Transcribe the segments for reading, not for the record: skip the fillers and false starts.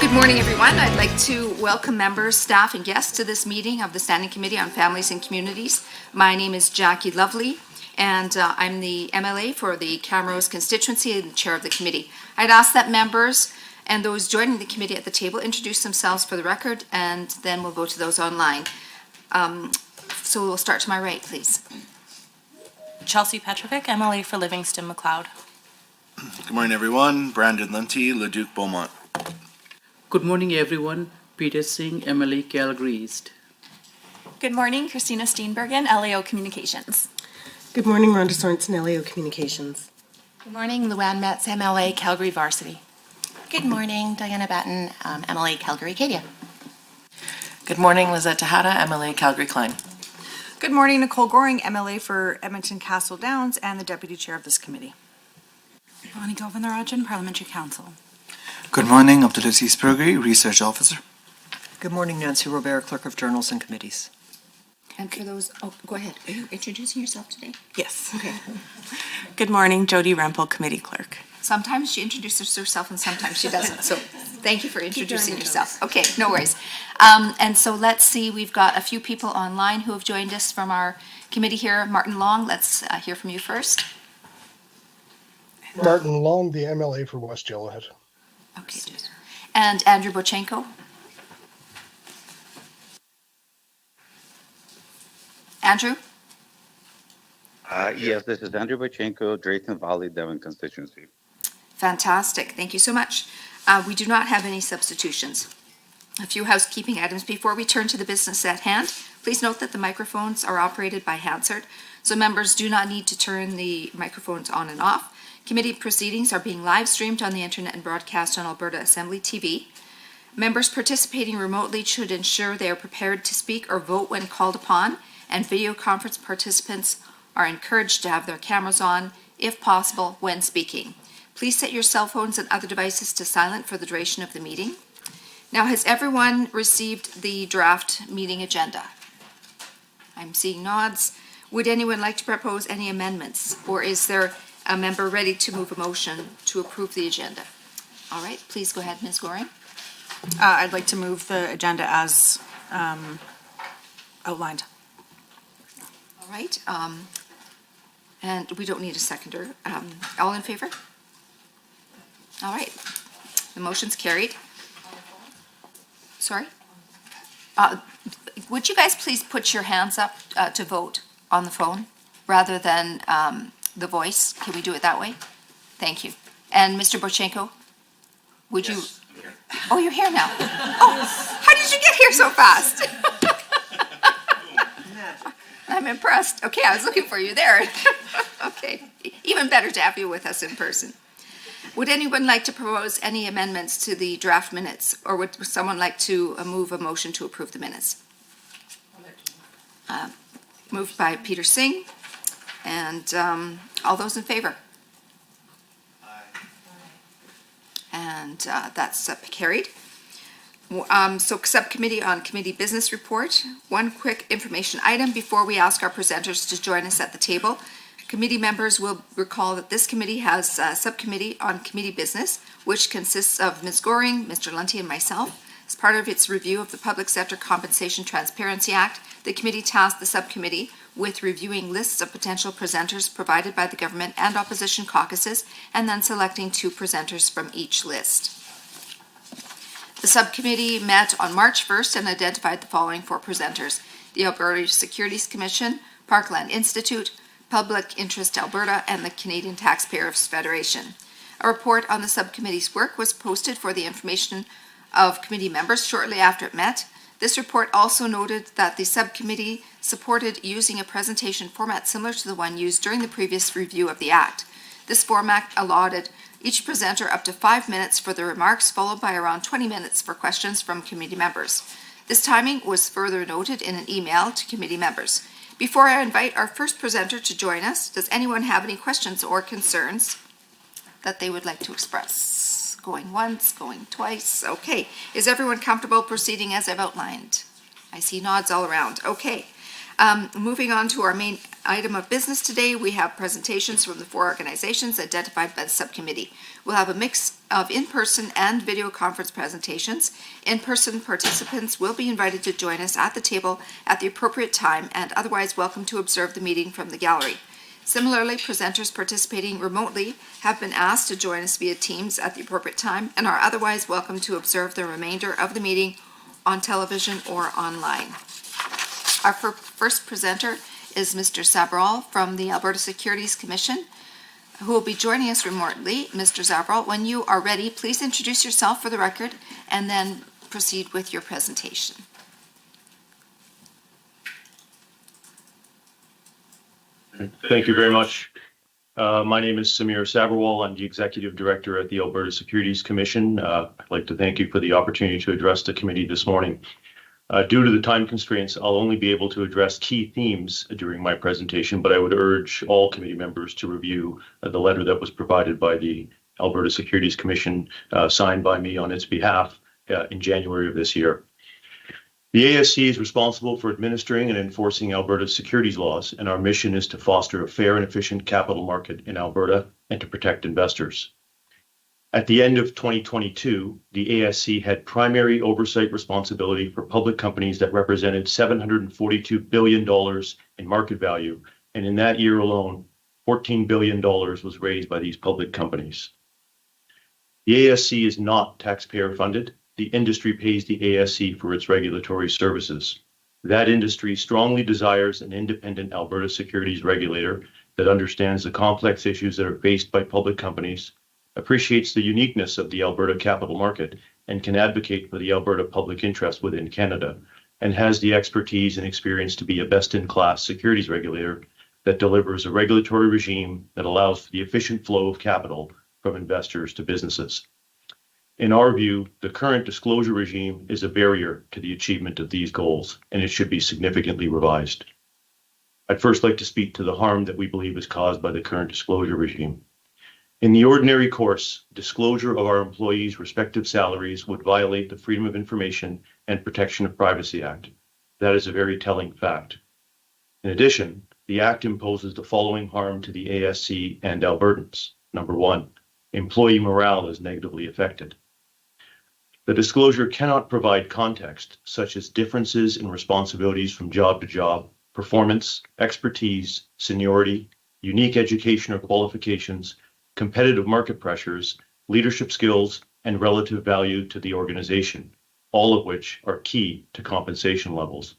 Good morning, everyone. I'd like to welcome members, staff, and guests to this meeting of the Standing Committee on Families and Communities. My name is Jackie Lovely, and I'm the MLA for the Camrose constituency and the chair of the committee. I'd ask that members and those joining the committee at the table introduce themselves for the record, and then we'll go to those online. So we'll start to my right, please. Chelsea Petrovic, MLA for Livingston McLeod. Good morning, everyone. Brandon Lunty, Leduc Beaumont. Good morning, everyone. Peter Singh, MLA Calgary East. Good morning, Christina Steenbergen, LAO Communications. Good morning, Rhonda Sorensen, LAO Communications. Good morning, Luann Metz, MLA Calgary Varsity. Good morning, Diana Batten, MLA Calgary Acadia. Good morning, Lizette Tejada, MLA Calgary Klein. Good morning, Nicole Goring, MLA for Edmonton Castle Downs and the Deputy Chair of this committee. Ronnie Govindarajan, Parliamentary Council. Good morning, Abdulaziz Burgari, Research Officer. Good morning, Nancy Robert, Clerk of Journals and Committees. And for those, go ahead. Are you introducing yourself today? Yes. Okay. Good morning, Jody Rempel, Committee Clerk. Sometimes she introduces herself and sometimes she doesn't. So thank you for introducing yourself. Okay, no worries. And so let's see, we've got a few people online who have joined us from our committee here. Martin Long, let's hear from you first. Martin Long, the MLA for West Yellowhead. Okay. And Andrew Bochenko. Andrew? Yes, this is Andrew Bochenko, Drayton Valley, Devon constituency. Fantastic. Thank you so much. We do not have any substitutions. A few housekeeping items before we turn to the business at hand. Please note that the microphones are operated by Hansard, so members do not need to turn the microphones on and off. Committee proceedings are being live streamed on the internet and broadcast on Alberta Assembly TV. Members participating remotely should ensure they are prepared to speak or vote when called upon, and video conference participants are encouraged to have their cameras on, if possible, when speaking. Please set your cell phones and other devices to silent for the duration of the meeting. Now, has everyone received the draft meeting agenda? I'm seeing nods. Would anyone like to propose any amendments, or is there a member ready to move a motion to approve the agenda? All right, please go ahead, Ms. Goring. I'd like to move the agenda as outlined. All right, and we don't need a seconder. All in favor? All right, the motion's carried. Sorry? Would you guys please put your hands up to vote on the phone rather than the voice? Can we do it that way? Thank you. And Mr. Bochenko, would you? Oh, you're here now. Oh, how did you get here so fast? I'm impressed. Okay, I was looking for you there. Okay, even better to have you with us in person. Would anyone like to propose any amendments to the draft minutes, or would someone like to move a motion to approve the minutes? Moved by Peter Singh, and all those in favor? Aye. And that's carried. So subcommittee on committee business report. One quick information item before we ask our presenters to join us at the table. Committee members will recall that this committee has a subcommittee on committee business, which consists of Ms. Goring, Mr. Lunty, and myself. As part of its review of the Public Sector Compensation Transparency Act, the committee tasked the subcommittee with reviewing lists of potential presenters provided by the government and opposition caucuses, and then selecting 2 presenters from each list. The subcommittee met on March 1st and identified the following 4 presenters: the Alberta Securities Commission, Parkland Institute, Public Interest Alberta, and the Canadian Taxpayers Federation. A report on the subcommittee's work was posted for the information of committee members shortly after it met. This report also noted that the subcommittee supported using a presentation format similar to the one used during the previous review of the Act. This format allotted each presenter up to 5 minutes for their remarks, followed by around 20 minutes for questions from committee members. This timing was further noted in an email to committee members. Before I invite our first presenter to join us, does anyone have any questions or concerns that they would like to express? Going once, going twice. Okay. Is everyone comfortable proceeding as I've outlined? I see nods all around. Okay. Moving on to our main item of business today, we have presentations from the 4 organizations identified by the subcommittee. We'll have a mix of in-person and video conference presentations. In-person participants will be invited to join us at the table at the appropriate time and otherwise welcome to observe the meeting from the gallery. Similarly, presenters participating remotely have been asked to join us via Teams at the appropriate time and are otherwise welcome to observe the remainder of the meeting on television or online. Our first presenter is Mr. Sabral from the Alberta Securities Commission, who will be joining us remotely. Mr. Sabral, when you are ready, please introduce yourself for the record and then proceed with your presentation. Thank you very much. My name is Samir Sabrawal. I'm the Executive Director at the Alberta Securities Commission. I'd like to thank you for the opportunity to address the committee this morning. Due to the time constraints, I'll only be able to address key themes during my presentation, but I would urge all committee members to review the letter that was provided by the Alberta Securities Commission, signed by me on its behalf in January of this year. The ASC is responsible for administering and enforcing Alberta's securities laws, and our mission is to foster a fair and efficient capital market in Alberta and to protect investors. At the end of 2022, the ASC had primary oversight responsibility for public companies that represented $742 billion in market value, and in that year alone, $14 billion was raised by these public companies. The ASC is not taxpayer funded. The industry pays the ASC for its regulatory services. That industry strongly desires an independent Alberta securities regulator that understands the complex issues that are faced by public companies, appreciates the uniqueness of the Alberta capital market, and can advocate for the Alberta public interest within Canada, and has the expertise and experience to be a best-in-class securities regulator that delivers a regulatory regime that allows for the efficient flow of capital from investors to businesses. In our view, the current disclosure regime is a barrier to the achievement of these goals, and it should be significantly revised. I'd first like to speak to the harm that we believe is caused by the current disclosure regime. In the ordinary course, disclosure of our employees' respective salaries would violate the Freedom of Information and Protection of Privacy Act. That is a very telling fact. In addition, the Act imposes the following harm to the ASC and Albertans. Number 1, employee morale is negatively affected. The disclosure cannot provide context, such as differences in responsibilities from job to job, performance, expertise, seniority, unique education or qualifications, competitive market pressures, leadership skills, and relative value to the organization, all of which are key to compensation levels.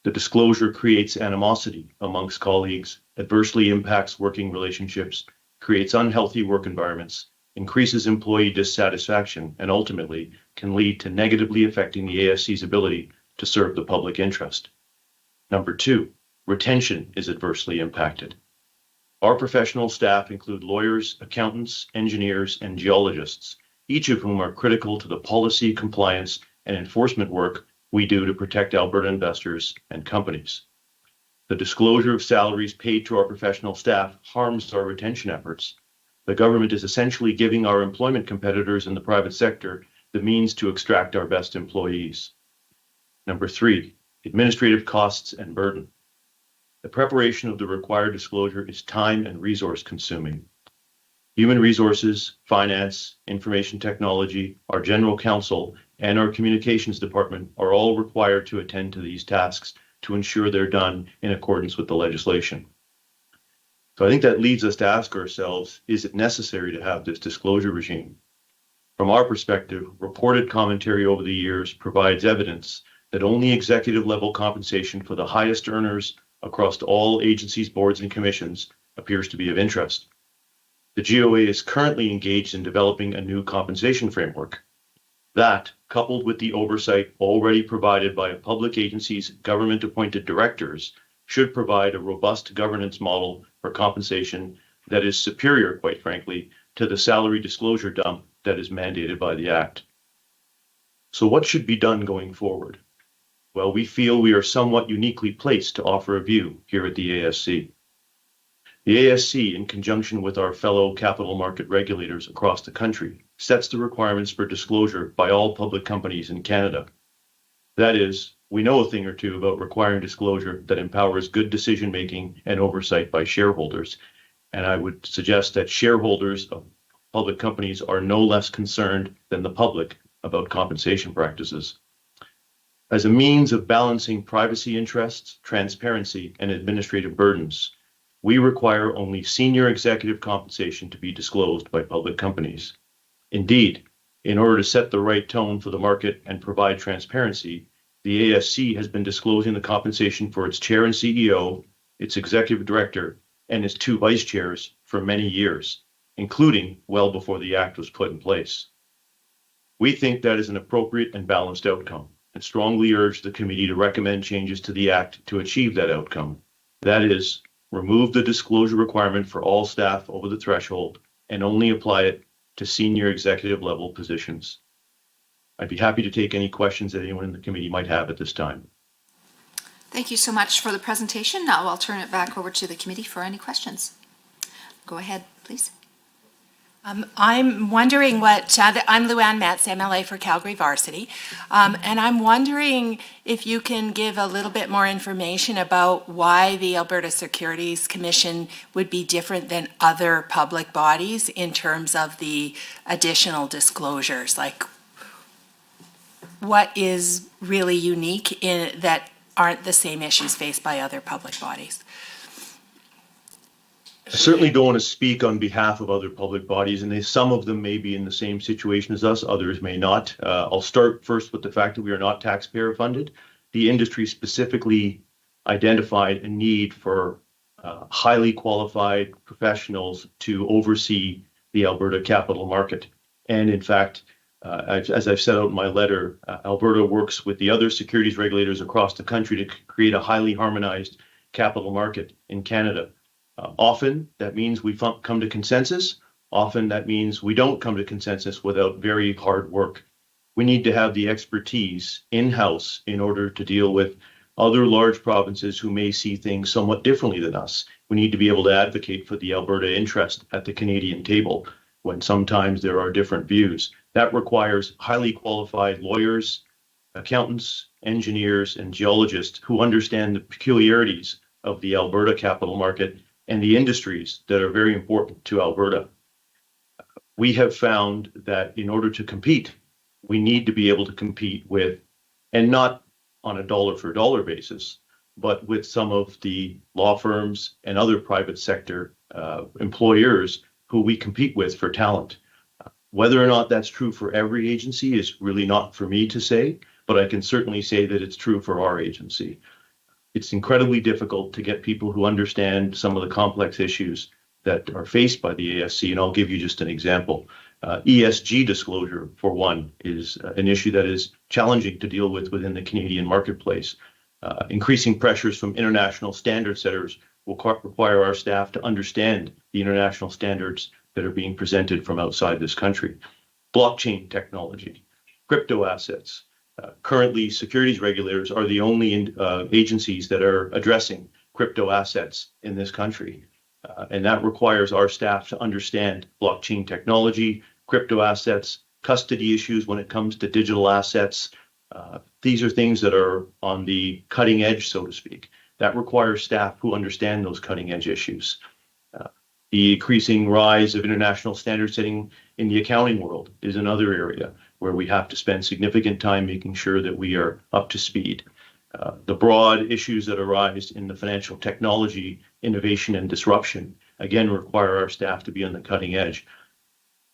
The disclosure creates animosity amongst colleagues, adversely impacts working relationships, creates unhealthy work environments, increases employee dissatisfaction, and ultimately can lead to negatively affecting the ASC's ability to serve the public interest. Number 2, retention is adversely impacted. Our professional staff include lawyers, accountants, engineers, and geologists, each of whom are critical to the policy, compliance, and enforcement work we do to protect Alberta investors and companies. The disclosure of salaries paid to our professional staff harms our retention efforts. The government is essentially giving our employment competitors in the private sector the means to extract our best employees. Number 3, administrative costs and burden. The preparation of the required disclosure is time and resource consuming. Human resources, finance, information technology, our general counsel, and our communications department are all required to attend to these tasks to ensure they're done in accordance with the legislation. So I think that leads us to ask ourselves, is it necessary to have this disclosure regime? From our perspective, reported commentary over the years provides evidence that only executive level compensation for the highest earners across all agencies, boards, and commissions appears to be of interest. The GOA is currently engaged in developing a new compensation framework. That, coupled with the oversight already provided by a public agency's government-appointed directors, should provide a robust governance model for compensation that is superior, quite frankly, to the salary disclosure dump that is mandated by the Act. So what should be done going forward? Well, we feel we are somewhat uniquely placed to offer a view here at the ASC. The ASC, in conjunction with our fellow capital market regulators across the country, sets the requirements for disclosure by all public companies in Canada. That is, we know a thing or two about requiring disclosure that empowers good decision-making and oversight by shareholders. And I would suggest that shareholders of public companies are no less concerned than the public about compensation practices. As a means of balancing privacy interests, transparency, and administrative burdens, we require only senior executive compensation to be disclosed by public companies. Indeed, in order to set the right tone for the market and provide transparency, the ASC has been disclosing the compensation for its chair and CEO, its executive director, and its 2 vice chairs for many years, including well before the act was put in place. We think that is an appropriate and balanced outcome, and strongly urge the committee to recommend changes to the act to achieve that outcome. That is, remove the disclosure requirement for all staff over the threshold and only apply it to senior executive level positions. I'd be happy to take any questions that anyone in the committee might have at this time. Thank you so much for the presentation. Now I'll turn it back over to the committee for any questions. Go ahead, please. I'm wondering I'm Luann Metz, MLA for Calgary Varsity, and I'm wondering if you can give a little bit more information about why the Alberta Securities Commission would be different than other public bodies in terms of the additional disclosures. Like, what is really unique in that aren't the same issues faced by other public bodies? I certainly don't want to speak on behalf of other public bodies, and some of them may be in the same situation as us, others may not. I'll start first with the fact that we are not taxpayer funded. The industry specifically identified a need for highly qualified professionals to oversee the Alberta capital market. And in fact, as I've set out in my letter, Alberta works with the other securities regulators across the country to create a highly harmonized capital market in Canada. Often that means we come to consensus. Often that means we don't come to consensus without very hard work. We need to have the expertise in-house in order to deal with other large provinces who may see things somewhat differently than us. We need to be able to advocate for the Alberta interest at the Canadian table when sometimes there are different views. That requires highly qualified lawyers, accountants, engineers, and geologists who understand the peculiarities of the Alberta capital market and the industries that are very important to Alberta. We have found that in order to compete, we need to be able to compete with, and not on a dollar for dollar basis, but with some of the law firms and other private sector employers who we compete with for talent. Whether or not that's true for every agency is really not for me to say, but I can certainly say that it's true for our agency. It's incredibly difficult to get people who understand some of the complex issues that are faced by the ASC, and I'll give you just an example. ESG disclosure, for one, is an issue that is challenging to deal with within the Canadian marketplace. Increasing pressures from international standard setters will require our staff to understand the international standards that are being presented from outside this country. Blockchain technology, crypto assets. Currently, securities regulators are the only agencies that are addressing crypto assets in this country. And that requires our staff to understand blockchain technology, crypto assets, custody issues when it comes to digital assets. These are things that are on the cutting edge, so to speak. That requires staff who understand those cutting edge issues. The increasing rise of international standard setting in the accounting world is another area where we have to spend significant time making sure that we are up to speed. The broad issues that arise in the financial technology, innovation, and disruption, again, require our staff to be on the cutting edge.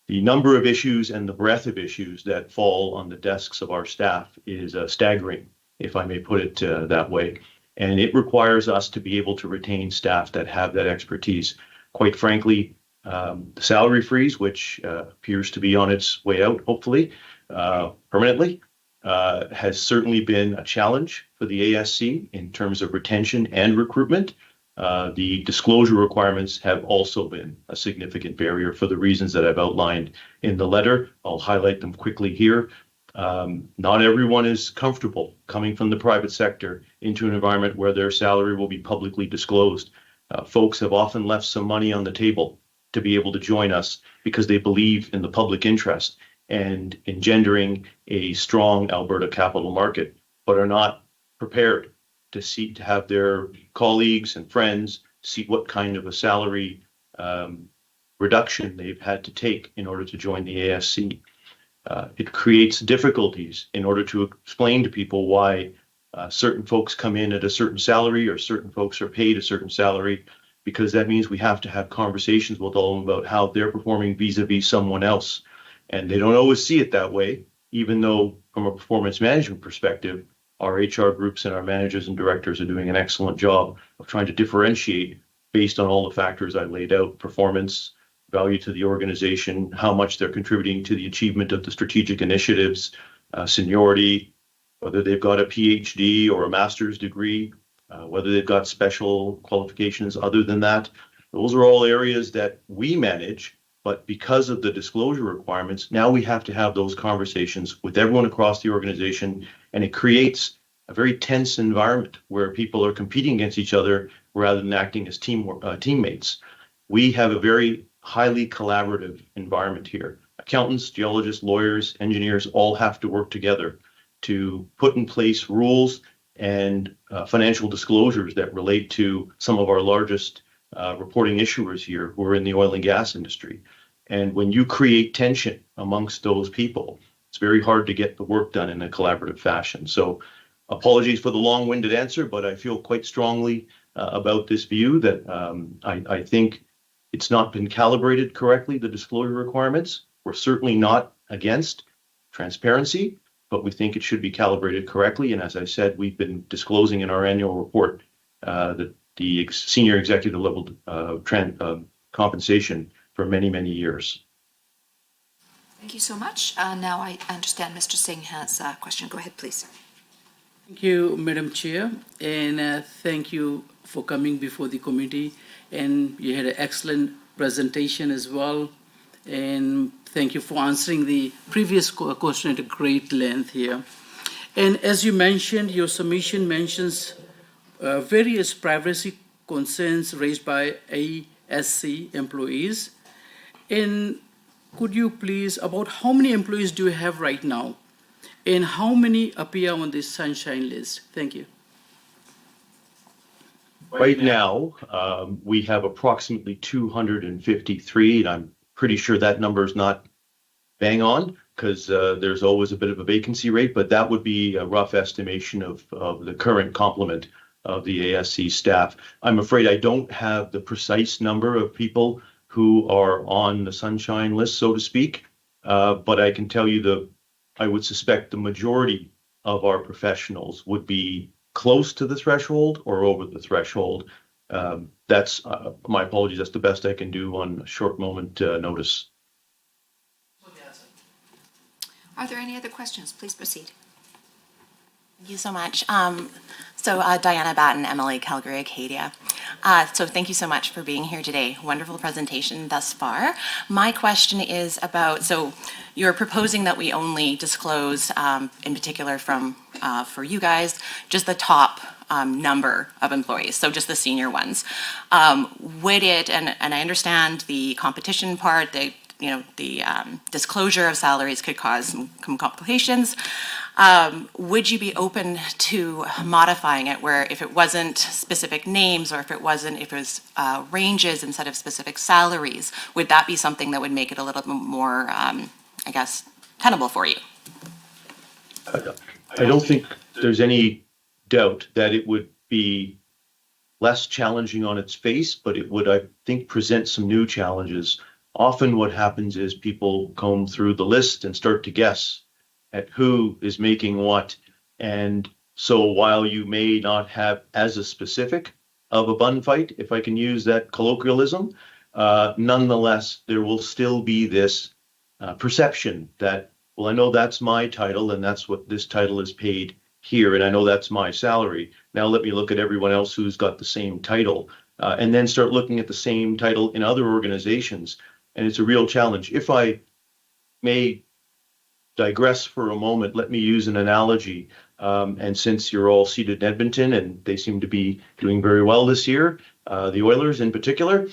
The number of issues and the breadth of issues that fall on the desks of our staff is staggering, if I may put it that way. And it requires us to be able to retain staff that have that expertise. Quite frankly, the salary freeze, which appears to be on its way out, hopefully, permanently, has certainly been a challenge for the ASC in terms of retention and recruitment. The disclosure requirements have also been a significant barrier for the reasons that I've outlined in the letter. I'll highlight them quickly here. Not everyone is comfortable coming from the private sector into an environment where their salary will be publicly disclosed. Folks have often left some money on the table to be able to join us because they believe in the public interest and engendering a strong Alberta capital market. but are not prepared to have their colleagues and friends see what kind of a salary reduction they've had to take in order to join the ASC. It creates difficulties in order to explain to people why certain folks come in at a certain salary or certain folks are paid a certain salary, because that means we have to have conversations with all of them about how they're performing vis-a-vis someone else. And they don't always see it that way, even though from a performance management perspective, our HR groups and our managers and directors are doing an excellent job of trying to differentiate based on all the factors I laid out: performance, value to the organization, how much they're contributing to the achievement of the strategic initiatives, seniority, whether they've got a PhD or a master's degree, whether they've got special qualifications other than that. Those are all areas that we manage, but because of the disclosure requirements, now we have to have those conversations with everyone across the organization, and it creates a very tense environment where people are competing against each other rather than acting as teammates. We have a very highly collaborative environment here. Accountants, geologists, lawyers, engineers all have to work together to put in place rules and financial disclosures that relate to some of our largest reporting issuers here who are in the oil and gas industry. And when you create tension amongst those people, it's very hard to get the work done in a collaborative fashion. So apologies for the long-winded answer, but I feel quite strongly about this view that I think it's not been calibrated correctly, the disclosure requirements. We're certainly not against transparency, but we think it should be calibrated correctly. And as I said, we've been disclosing in our annual report that the senior executive level compensation for many, many years. Thank you so much. Now I understand Mr. Singh has a question. Go ahead, please. Thank you, Madam Chair, and thank you for coming before the committee. And you had an excellent presentation as well. And thank you for answering the previous question at a great length here. And as you mentioned, your submission mentions various privacy concerns raised by ASC employees. And could you please, about how many employees do you have right now? And how many appear on this sunshine list? Thank you. Right now, we have approximately 253, and I'm pretty sure that number is not bang on because there's always a bit of a vacancy rate, but that would be a rough estimation of the current complement of the ASC staff. I'm afraid I don't have the precise number of people who are on the sunshine list, so to speak, but I can tell you I would suspect the majority of our professionals would be close to the threshold or over the threshold. That's my apologies. That's the best I can do on a short moment notice. Are there any other questions? Please proceed. Thank you so much. Diana Batten, MLA Calgary Acadia. So thank you so much for being here today. Wonderful presentation thus far. My question is about, so you're proposing that we only disclose, in particular for you guys, just the top number of employees, so just the senior ones. Would it, and I understand the competition part, the disclosure of salaries could cause some complications. Would you be open to modifying it where if it wasn't specific names or if it was ranges instead of specific salaries, would that be something that would make it a little bit more, tenable for you? I don't think there's any doubt that it would be less challenging on its face, but it would, I think, present some new challenges. Often what happens is people comb through the list and start to guess at who is making what. And so while you may not have as a specific of a bun fight, if I can use that colloquialism, nonetheless, there will still be this perception that, well, I know that's my title and that's what this title is paid here, and I know that's my salary. Now let me look at everyone else who's got the same title, and then start looking at the same title in other organizations. And it's a real challenge. If I may digress for a moment, let me use an analogy. And since you're all seated in Edmonton and they seem to be doing very well this year, the Oilers in particular,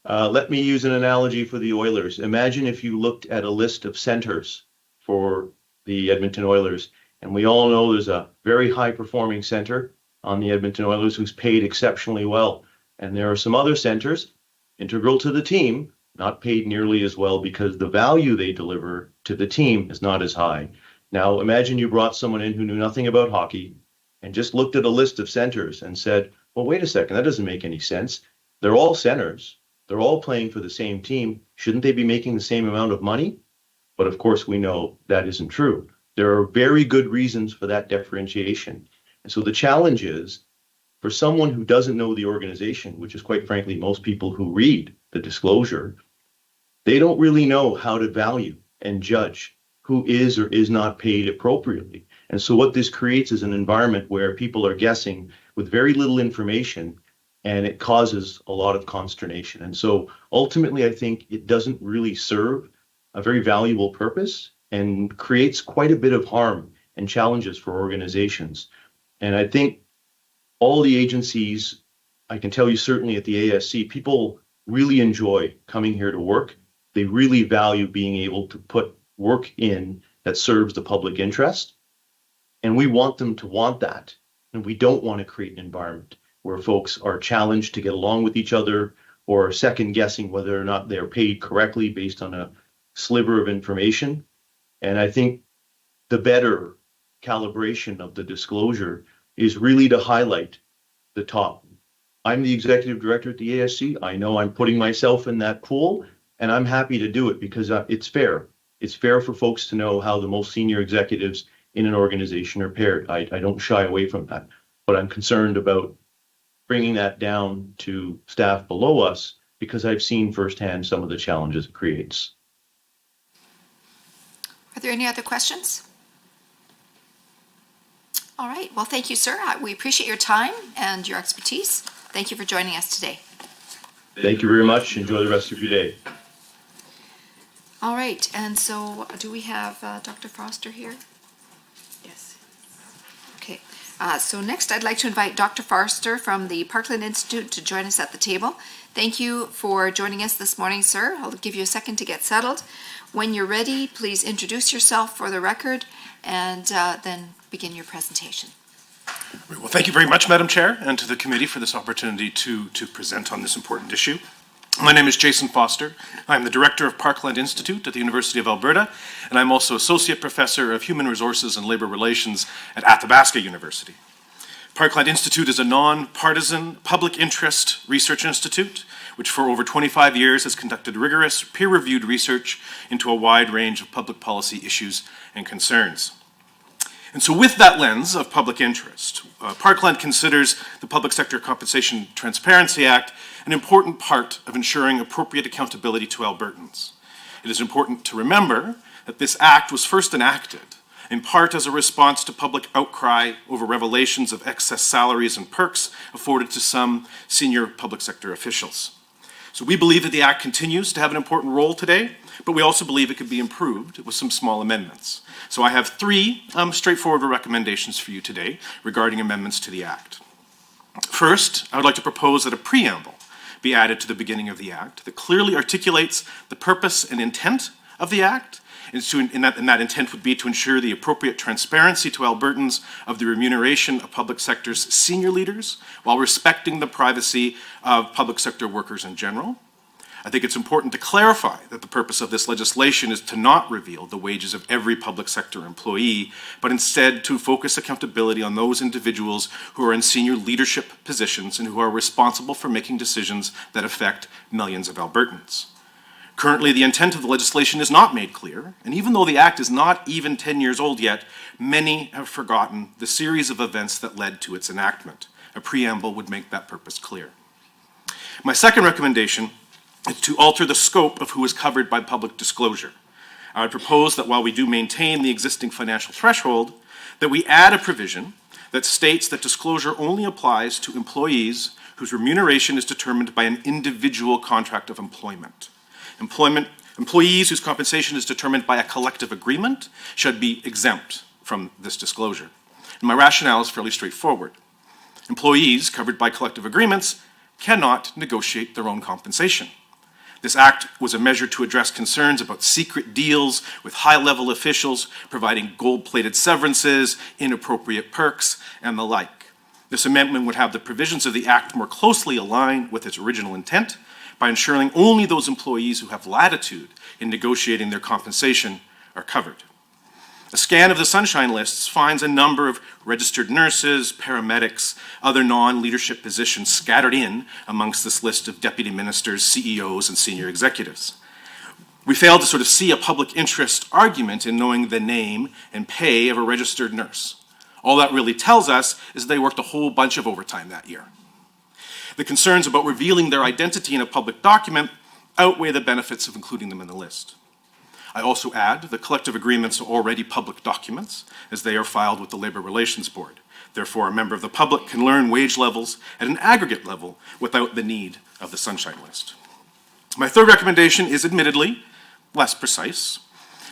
let me use an analogy for the Oilers. Imagine if you looked at a list of centers for the Edmonton Oilers And we all know there's a very high-performing center on the Edmonton Oilers who's paid exceptionally well. And there are some other centers integral to the team, not paid nearly as well because the value they deliver to the team is not as high. Now, imagine you brought someone in who knew nothing about hockey and just looked at a list of centers and said, well, wait a second, that doesn't make any sense. They're all centers. They're all playing for the same team. Shouldn't they be making the same amount of money? But of course, we know that isn't true. There are very good reasons for that differentiation. And so the challenge is for someone who doesn't know the organization, which is quite frankly most people who read the disclosure, they don't really know how to value and judge who is or is not paid appropriately. And so what this creates is an environment where people are guessing with very little information, and it causes a lot of consternation. And so ultimately, I think it doesn't really serve a very valuable purpose and creates quite a bit of harm and challenges for organizations. And I think all the agencies, I can tell you certainly at the ASC, people really enjoy coming here to work. They really value being able to put work in that serves the public interest. And we want them to want that. And we don't want to create an environment where folks are challenged to get along with each other or second guessing whether or not they're paid correctly based on a sliver of information. And I think the better calibration of the disclosure is really to highlight the top. I'm the executive director at the ASC. I know I'm putting myself in that pool, and I'm happy to do it because it's fair. It's fair for folks to know how the most senior executives in an organization are paired. I don't shy away from that, but I'm concerned about bringing that down to staff below us because I've seen firsthand some of the challenges it creates. Are there any other questions? All right. Well, thank you, sir. We appreciate your time and your expertise. Thank you for joining us today. Thank you very much. Enjoy the rest of your day. All right. And so do we have Dr. Foster here? Yes. Okay. So next, I'd like to invite Dr. Foster from the Parkland Institute to join us at the table. Thank you for joining us this morning, sir. I'll give you a second to get settled. When you're ready, please introduce yourself for the record and then begin your presentation. Well, thank you very much, Madam Chair, and to the committee for this opportunity to present on this important issue. My name is Jason Foster. I'm the Director of Parkland Institute at the University of Alberta, and I'm also Associate Professor of Human Resources and Labor Relations at Athabasca University. Parkland Institute is a non-partisan public interest research institute, which for over 25 years has conducted rigorous peer-reviewed research into a wide range of public policy issues and concerns. And so with that lens of public interest, Parkland considers the Public Sector Compensation Transparency Act an important part of ensuring appropriate accountability to Albertans. It is important to remember that this act was first enacted in part as a response to public outcry over revelations of excess salaries and perks afforded to some senior public sector officials. So we believe that the Act continues to have an important role today, but we also believe it could be improved with some small amendments. So I have three straightforward recommendations for you today regarding amendments to the Act. First, I would like to propose that a preamble be added to the beginning of the Act that clearly articulates the purpose and intent of the Act, and that intent would be to ensure the appropriate transparency to Albertans of the remuneration of public sector's senior leaders while respecting the privacy of public sector workers in general. I think it's important to clarify that the purpose of this legislation is to not reveal the wages of every public sector employee, but instead to focus accountability on those individuals who are in senior leadership positions and who are responsible for making decisions that affect millions of Albertans. Currently, the intent of the legislation is not made clear, and even though the Act is not even 10 years old yet, many have forgotten the series of events that led to its enactment. A preamble would make that purpose clear. My second recommendation is to alter the scope of who is covered by public disclosure. I would propose that while we do maintain the existing financial threshold, that we add a provision that states that disclosure only applies to employees whose remuneration is determined by an individual contract of employment. Employees whose compensation is determined by a collective agreement should be exempt from this disclosure. And my rationale is fairly straightforward. Employees covered by collective agreements cannot negotiate their own compensation. This act was a measure to address concerns about secret deals with high-level officials providing gold-plated severances, inappropriate perks, and the like. This amendment would have the provisions of the act more closely aligned with its original intent by ensuring only those employees who have latitude in negotiating their compensation are covered. A scan of the Sunshine Lists finds a number of registered nurses, paramedics, other non-leadership positions scattered in amongst this list of deputy ministers, CEOs, and senior executives. We failed to sort of see a public interest argument in knowing the name and pay of a registered nurse. All that really tells us is they worked a whole bunch of overtime that year. The concerns about revealing their identity in a public document outweigh the benefits of including them in the list. I also add the collective agreements are already public documents as they are filed with the Labour Relations Board. Therefore, a member of the public can learn wage levels at an aggregate level without the need of the Sunshine List. My third recommendation is admittedly less precise.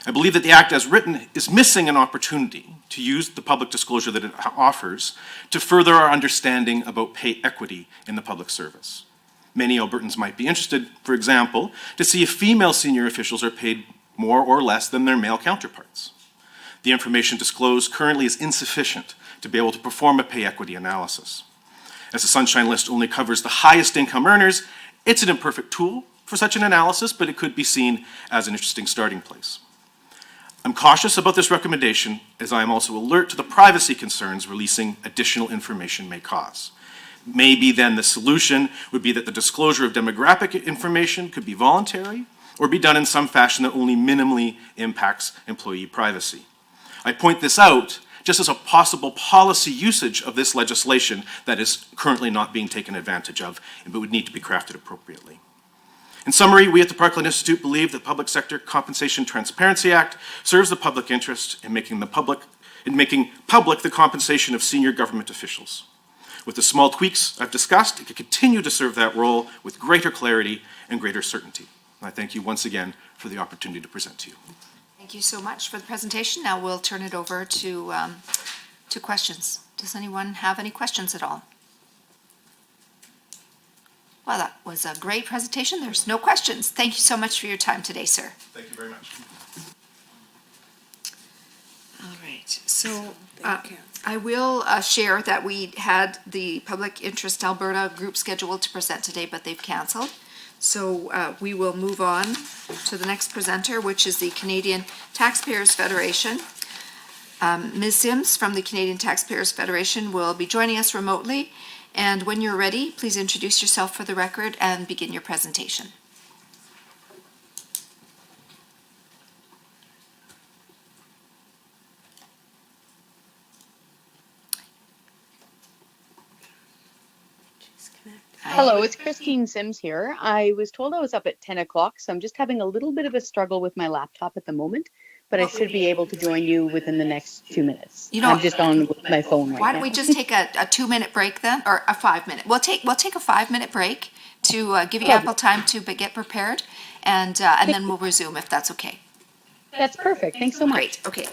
I believe that the Act as written is missing an opportunity to use the public disclosure that it offers to further our understanding about pay equity in the public service. Many Albertans might be interested, for example, to see if female senior officials are paid more or less than their male counterparts. The information disclosed currently is insufficient to be able to perform a pay equity analysis. As the Sunshine List only covers the highest income earners, it's an imperfect tool for such an analysis, but it could be seen as an interesting starting place. I'm cautious about this recommendation, as I am also alert to the privacy concerns releasing additional information may cause. Maybe then the solution would be that the disclosure of demographic information could be voluntary, or be done in some fashion that only minimally impacts employee privacy. I point this out just as a possible policy usage of this legislation that is currently not being taken advantage of, but would need to be crafted appropriately. In summary, we at the Parkland Institute believe the Public Sector Compensation Transparency Act serves the public interest in making public the compensation of senior government officials. With the small tweaks I've discussed, it could continue to serve that role with greater clarity and greater certainty. I thank you once again for the opportunity to present to you. Thank you so much for the presentation. Now we'll turn it over to questions. Does anyone have any questions at all? Well, that was a great presentation. There's no questions. Thank you so much for your time today, sir. Thank you very much. All right. So I will share that we had the Public Interest Alberta group scheduled to present today, but they've canceled. So we will move on to the next presenter, which is the Canadian Taxpayers Federation. Ms. Sims from the Canadian Taxpayers Federation will be joining us remotely. And when you're ready, please introduce yourself for the record and begin your presentation. Hello, it's Christine Sims here. I was told I was up at 10 o'clock, so I'm just having a little bit of a struggle with my laptop at the moment, but I should be able to join you within the next 2 minutes. I'm just on my phone right now. Why don't we just take a 2-minute break then, or a 5-minute? We'll take a 5-minute break to give you ample time to get prepared, and then we'll resume if that's okay. That's perfect. Thanks so much. Great. Okay.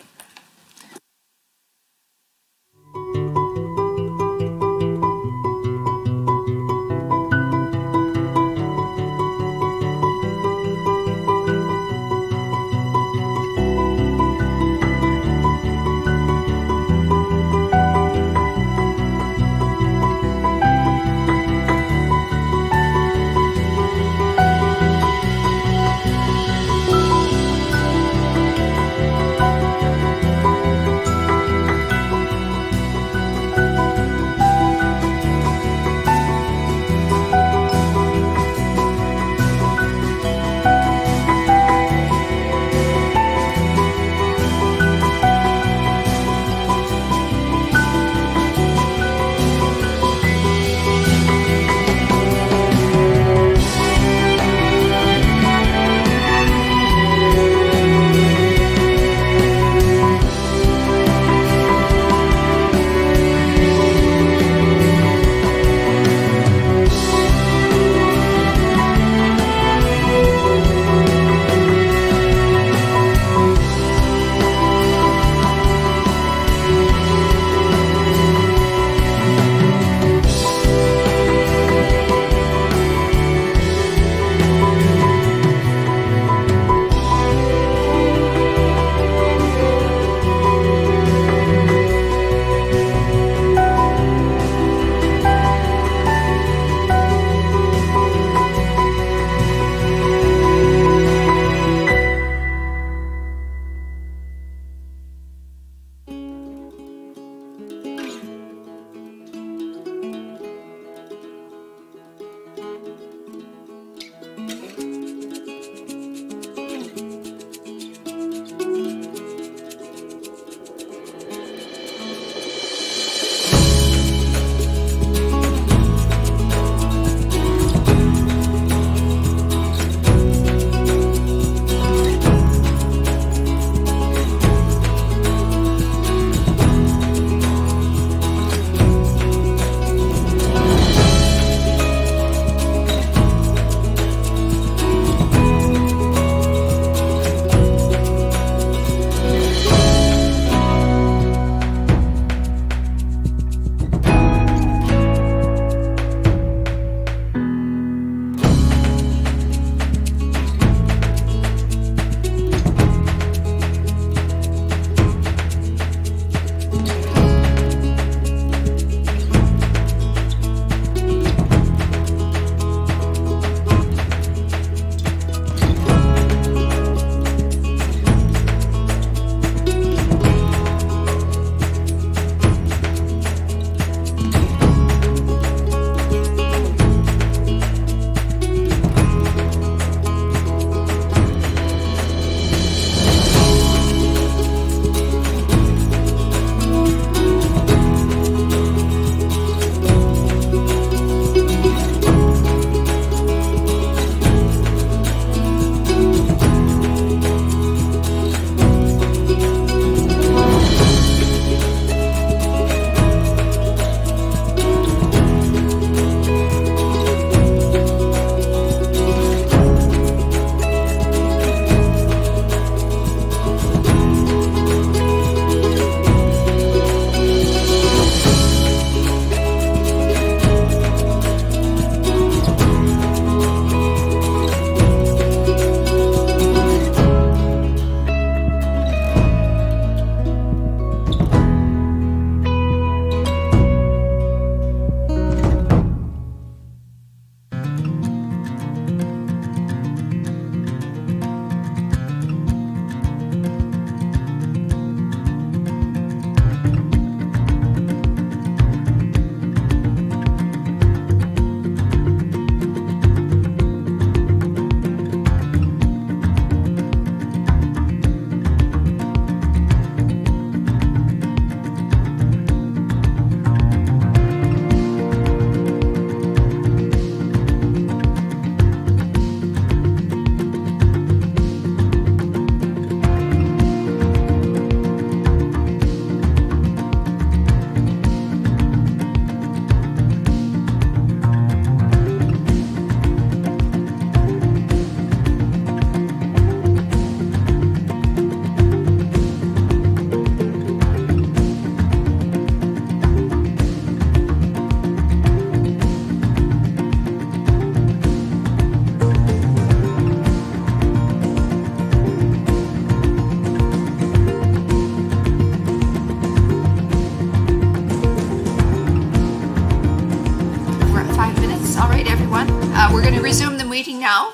We're going to resume the meeting now.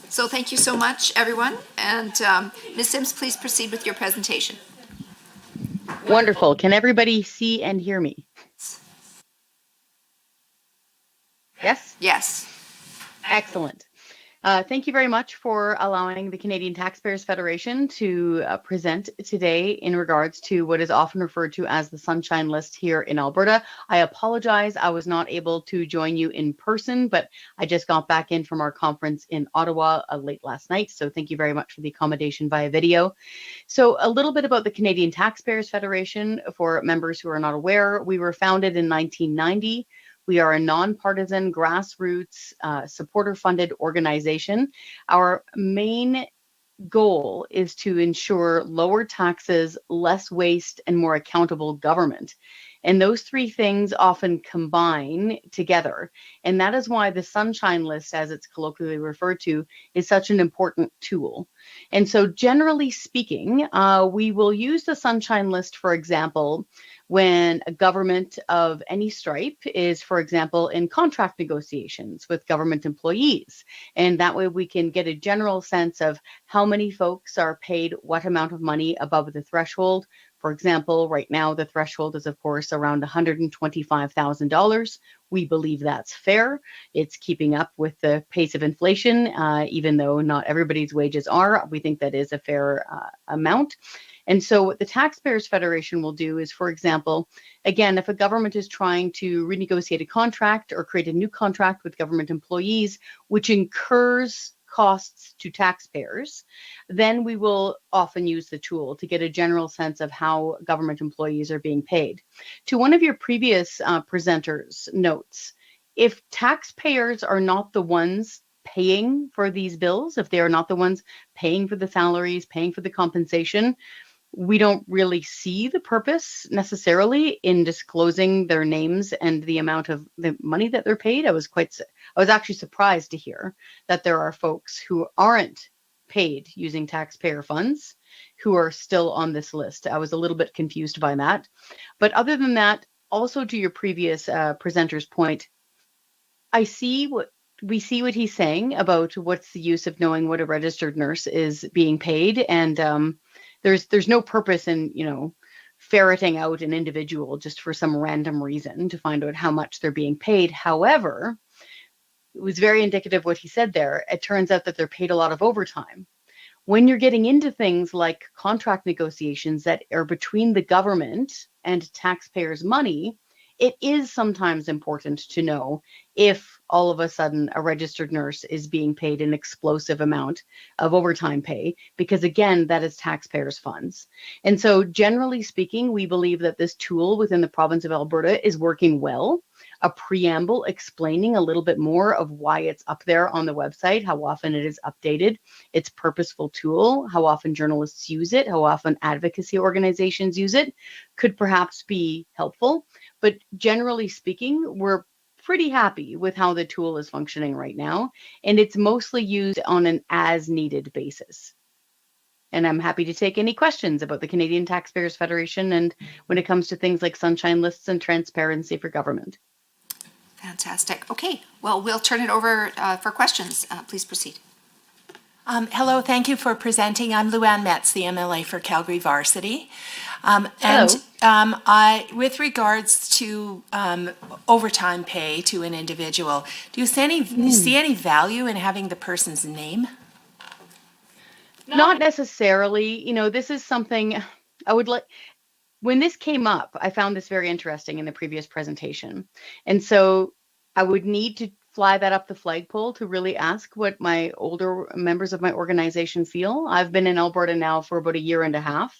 So thank you so much, everyone. And Ms. Sims, please proceed with your presentation. Wonderful. Can everybody see and hear me? Yes? Yes. Excellent. Thank you very much for allowing the Canadian Taxpayers Federation to present today in regards to what is often referred to as the Sunshine List here in Alberta. I apologize, I was not able to join you in person, but I just got back in from our conference in Ottawa late last night, so thank you very much for the accommodation via video. So a little bit about the Canadian Taxpayers Federation for members who are not aware. We were founded in 1990. We are a nonpartisan, grassroots, supporter-funded organization. Our main goal is to ensure lower taxes, less waste, and more accountable government. And those three things often combine together. And that is why the Sunshine List, as it's colloquially referred to, is such an important tool. And so generally speaking, we will use the Sunshine List, for example, when a government of any stripe is, for example, in contract negotiations with government employees. And that way we can get a general sense of how many folks are paid what amount of money above the threshold. For example, right now the threshold is, of course, around $125,000. We believe that's fair. It's keeping up with the pace of inflation, even though not everybody's wages are. We think that is a fair amount. And so what the Taxpayers Federation will do is, for example, again, if a government is trying to renegotiate a contract or create a new contract with government employees, which incurs costs to taxpayers, then we will often use the tool to get a general sense of how government employees are being paid. To one of your previous presenters' notes, if taxpayers are not the ones paying for these bills, if they are not the ones paying for the salaries, paying for the compensation, we don't really see the purpose necessarily in disclosing their names and the amount of the money that they're paid. I was actually surprised to hear that there are folks who aren't paid using taxpayer funds who are still on this list. I was a little bit confused by that. But other than that, also to your previous presenter's point, we see what he's saying about what's the use of knowing what a registered nurse is being paid, and there's no purpose in ferreting out an individual just for some random reason to find out how much they're being paid. However, it was very indicative of what he said there. It turns out that they're paid a lot of overtime. When you're getting into things like contract negotiations that are between the government and taxpayers' money, it is sometimes important to know if all of a sudden a registered nurse is being paid an explosive amount of overtime pay, because again, that is taxpayers' funds. And so generally speaking, we believe that this tool within the province of Alberta is working well. A preamble explaining a little bit more of why it's up there on the website, how often it is updated, its purposeful tool, how often journalists use it, how often advocacy organizations use it, could perhaps be helpful. But generally speaking, we're pretty happy with how the tool is functioning right now, and it's mostly used on an as-needed basis. And I'm happy to take any questions about the Canadian Taxpayers Federation and when it comes to things like sunshine lists and transparency for government. Fantastic. Okay, well, we'll turn it over for questions. Please proceed. Hello, thank you for presenting. I'm Luann Metz, the MLA for Calgary Varsity. With regards to overtime pay to an individual, do you see any value in having the person's name? Not necessarily. This is something I would like. When this came up, I found this very interesting in the previous presentation. And so I would need to fly that up the flagpole to really ask what my older members of my organization feel. I've been in Alberta now for about a year and a half.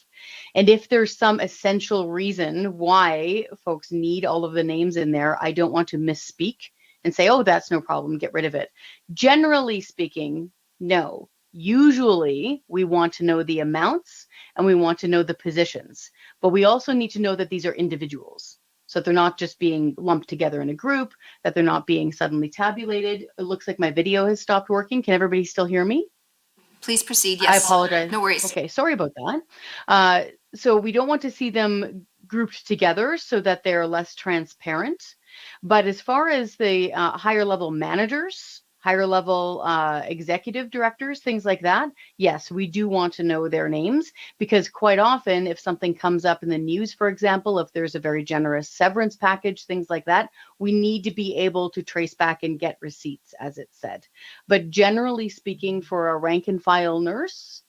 And if there's some essential reason why folks need all of the names in there, I don't want to misspeak and say, oh, that's no problem, get rid of it. Generally speaking, no. Usually, we want to know the amounts and we want to know the positions, but we also need to know that these are individuals. So they're not just being lumped together in a group, that they're not being suddenly tabulated. It looks like my video has stopped working. Can everybody still hear me? Please proceed. Yes. I apologize. No worries. Okay, sorry about that. So we don't want to see them grouped together so that they're less transparent. But as far as the higher level managers, higher level executive directors, things like that, yes, we do want to know their names, because quite often if something comes up in the news, for example, if there's a very generous severance package, things like that, we need to be able to trace back and get receipts, as it said. But generally speaking, for a rank and file nurse,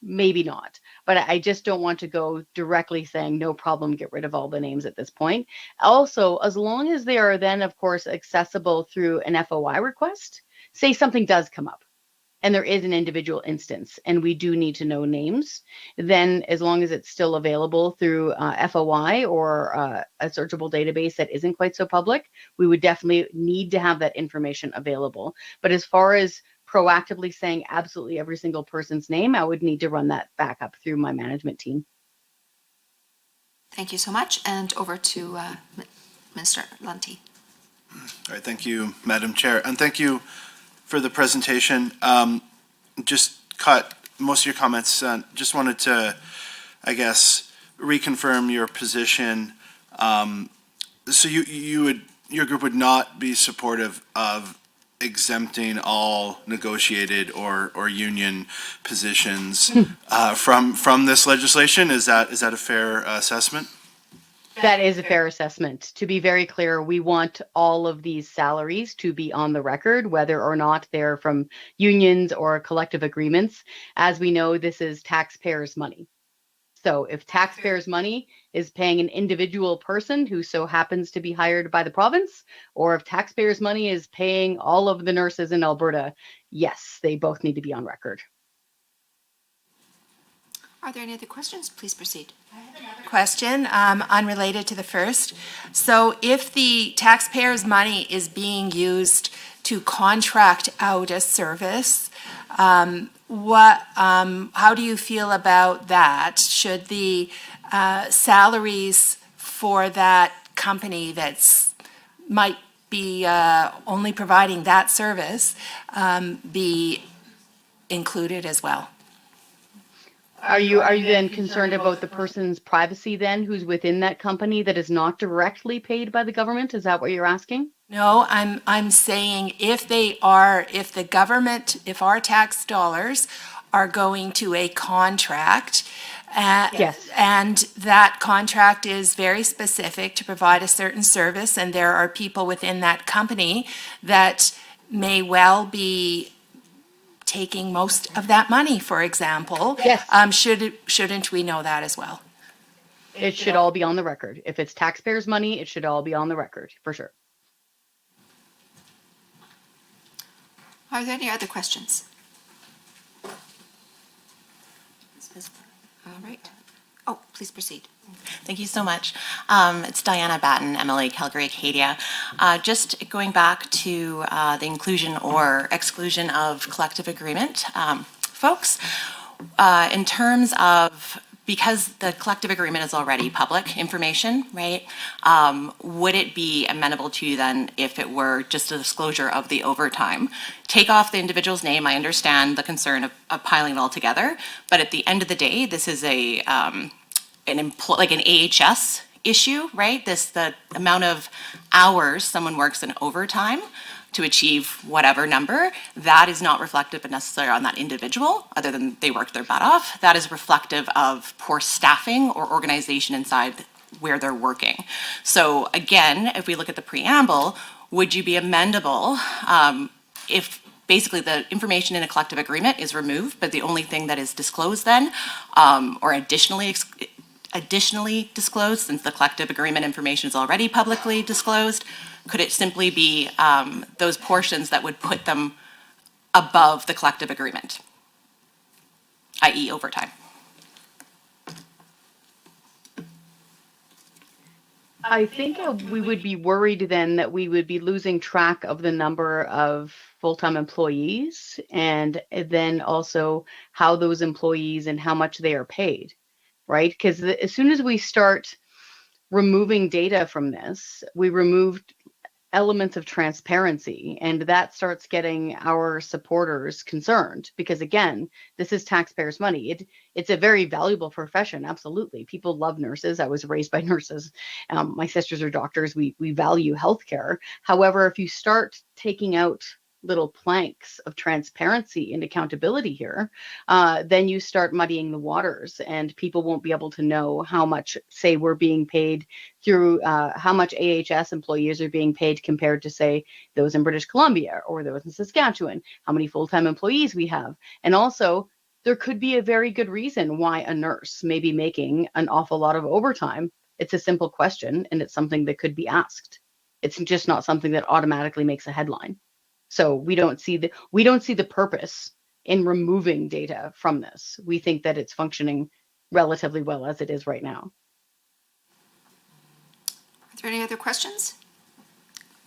maybe not. But I just don't want to go directly saying no problem, get rid of all the names at this point. Also, as long as they are then, of course, accessible through an FOI request, say something does come up and there is an individual instance and we do need to know names, then as long as it's still available through FOI or a searchable database that isn't quite so public, we would definitely need to have that information available. But as far as proactively saying absolutely every single person's name, I would need to run that back up through my management team. Thank you so much. And over to Mr. Lunty. All right, thank you, Madam Chair, and thank you for the presentation. Just caught most of your comments. Just wanted to, I guess, reconfirm your position. So your group would not be supportive of exempting all negotiated or union positions from this legislation. Is that a fair assessment? That is a fair assessment. To be very clear, we want all of these salaries to be on the record, whether or not they're from unions or collective agreements. As we know, this is taxpayers' money. So if taxpayers' money is paying an individual person who so happens to be hired by the province, or if taxpayers' money is paying all of the nurses in Alberta, yes, they both need to be on record. Are there any other questions? Please proceed. Question, unrelated to the first. So if the taxpayers' money is being used to contract out a service, how do you feel about that? Should the salaries for that company that's might be only providing that service be included as well? Are you then concerned about the person's privacy then, who's within that company that is not directly paid by the government? Is that what you're asking? No, I'm saying if the government, if our tax dollars are going to a contract, yes, and that contract is very specific to provide a certain service, and there are people within that company that may well be taking most of that money, for example. Yes. Shouldn't we know that as well? It should all be on the record. If it's taxpayers' money, it should all be on the record, for sure. Are there any other questions? All right. Oh, please proceed. Thank you so much. It's Diana Batten, MLA Calgary Acadia. Just going back to the inclusion or exclusion of collective agreement folks, in terms of, because the collective agreement is already public information, right? Would it be amenable to you then if it were just a disclosure of the overtime? Take off the individual's name. I understand the concern of piling it all together, but at the end of the day, this is like an AHS issue, right? The amount of hours someone works in overtime to achieve whatever number, that is not reflective necessarily on that individual, other than they worked their butt off. That is reflective of poor staffing or organization inside where they're working. So again, if we look at the preamble, would you be amendable if basically the information in a collective agreement is removed, but the only thing that is disclosed then, or additionally disclosed, since the collective agreement information is already publicly disclosed, could it simply be those portions that would put them above the collective agreement, i.e. overtime? I think we would be worried then that we would be losing track of the number of full-time employees, and then also how those employees and how much they are paid, right? Because as soon as we start removing data from this, we removed elements of transparency, and that starts getting our supporters concerned, because again, this is taxpayers' money. It's a very valuable profession. Absolutely, people love nurses. I was raised by nurses. My sisters are doctors. We value healthcare. However, if you start taking out little planks of transparency and accountability here, then you start muddying the waters, and people won't be able to know how much, say, we're being paid through how much AHS employees are being paid compared to, say, those in British Columbia or those in Saskatchewan, how many full-time employees we have. And also, there could be a very good reason why a nurse may be making an awful lot of overtime. It's a simple question, and it's something that could be asked. It's just not something that automatically makes a headline. So we don't see the purpose in removing data from this. We think that it's functioning relatively well as it is right now. Are there any other questions?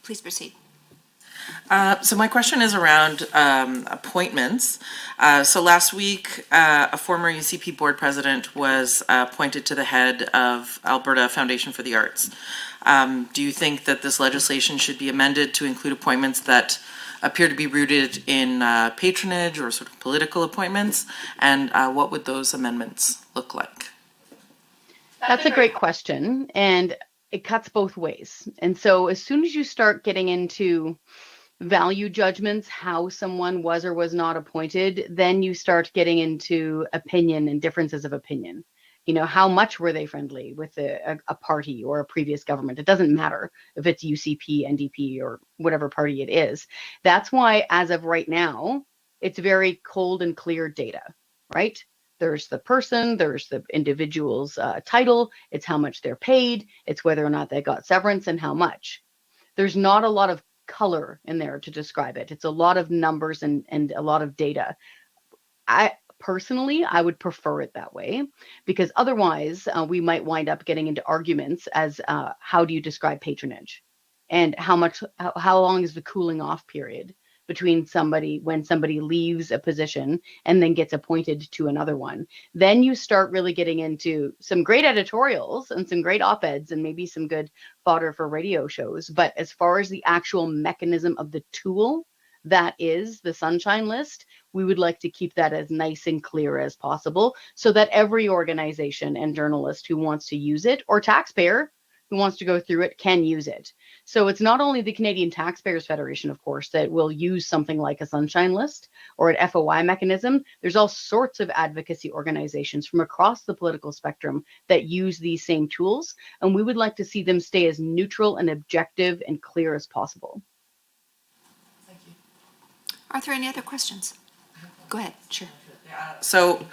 Please proceed. So my question is around appointments. So last week, a former UCP board president was appointed to the head of Alberta Foundation for the Arts. Do you think that this legislation should be amended to include appointments that appear to be rooted in patronage or sort of political appointments? And what would those amendments look like? That's a great question, and it cuts both ways. And so as soon as you start getting into value judgments, how someone was or was not appointed, then you start getting into opinion and differences of opinion. You know, how much were they friendly with a party or a previous government? It doesn't matter if it's UCP, NDP, or whatever party it is. That's why, as of right now, it's very cold and clear data, right? There's the person, there's the individual's title, it's how much they're paid, it's whether or not they got severance and how much. There's not a lot of color in there to describe it. It's a lot of numbers and a lot of data. Personally, I would prefer it that way, because otherwise we might wind up getting into arguments as how do you describe patronage, and how long is the cooling off period between when somebody leaves a position and then gets appointed to another one. Then you start really getting into some great editorials and some great op-eds and maybe some good fodder for radio shows. But as far as the actual mechanism of the tool that is the Sunshine List, we would like to keep that as nice and clear as possible so that every organization and journalist who wants to use it, or taxpayer who wants to go through it, can use it. So it's not only the Canadian Taxpayers Federation, of course, that will use something like a Sunshine List or an FOI mechanism. There's all sorts of advocacy organizations from across the political spectrum that use these same tools, and we would like to see them stay as neutral and objective and clear as possible. Are there any other questions? Go ahead, sure. So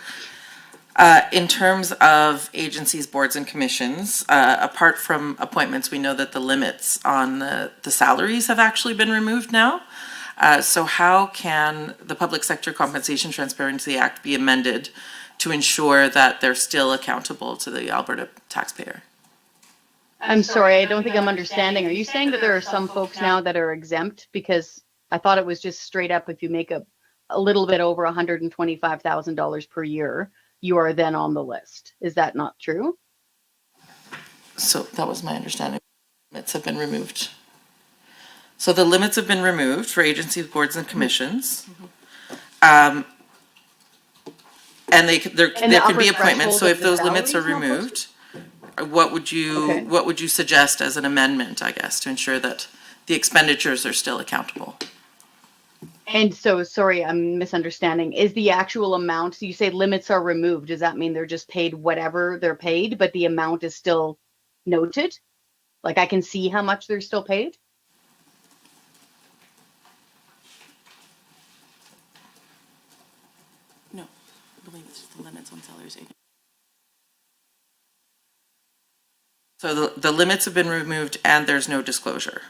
in terms of agencies, boards, and commissions, apart from appointments, we know that the limits on the salaries have actually been removed now. So how can the Public Sector Compensation Transparency Act be amended to ensure that they're still accountable to the Alberta taxpayer? I'm sorry, I don't think I'm understanding. Are you saying that there are some folks now that are exempt? Because I thought it was just straight up, if you make a little bit over $125,000 per year, you are then on the list. Is that not true? So that was my understanding. Limits have been removed. So the limits have been removed for agencies, boards, and commissions. And there could be appointments. So if those limits are removed, what would you suggest as an amendment, I guess, to ensure that the expenditures are still accountable? And so, sorry, I'm misunderstanding. Is the actual amount, so you say limits are removed, does that mean they're just paid whatever they're paid, but the amount is still noted? Like I can see how much they're still paid? No, I believe it's just the limits on salaries. So the limits have been removed and there's no disclosure.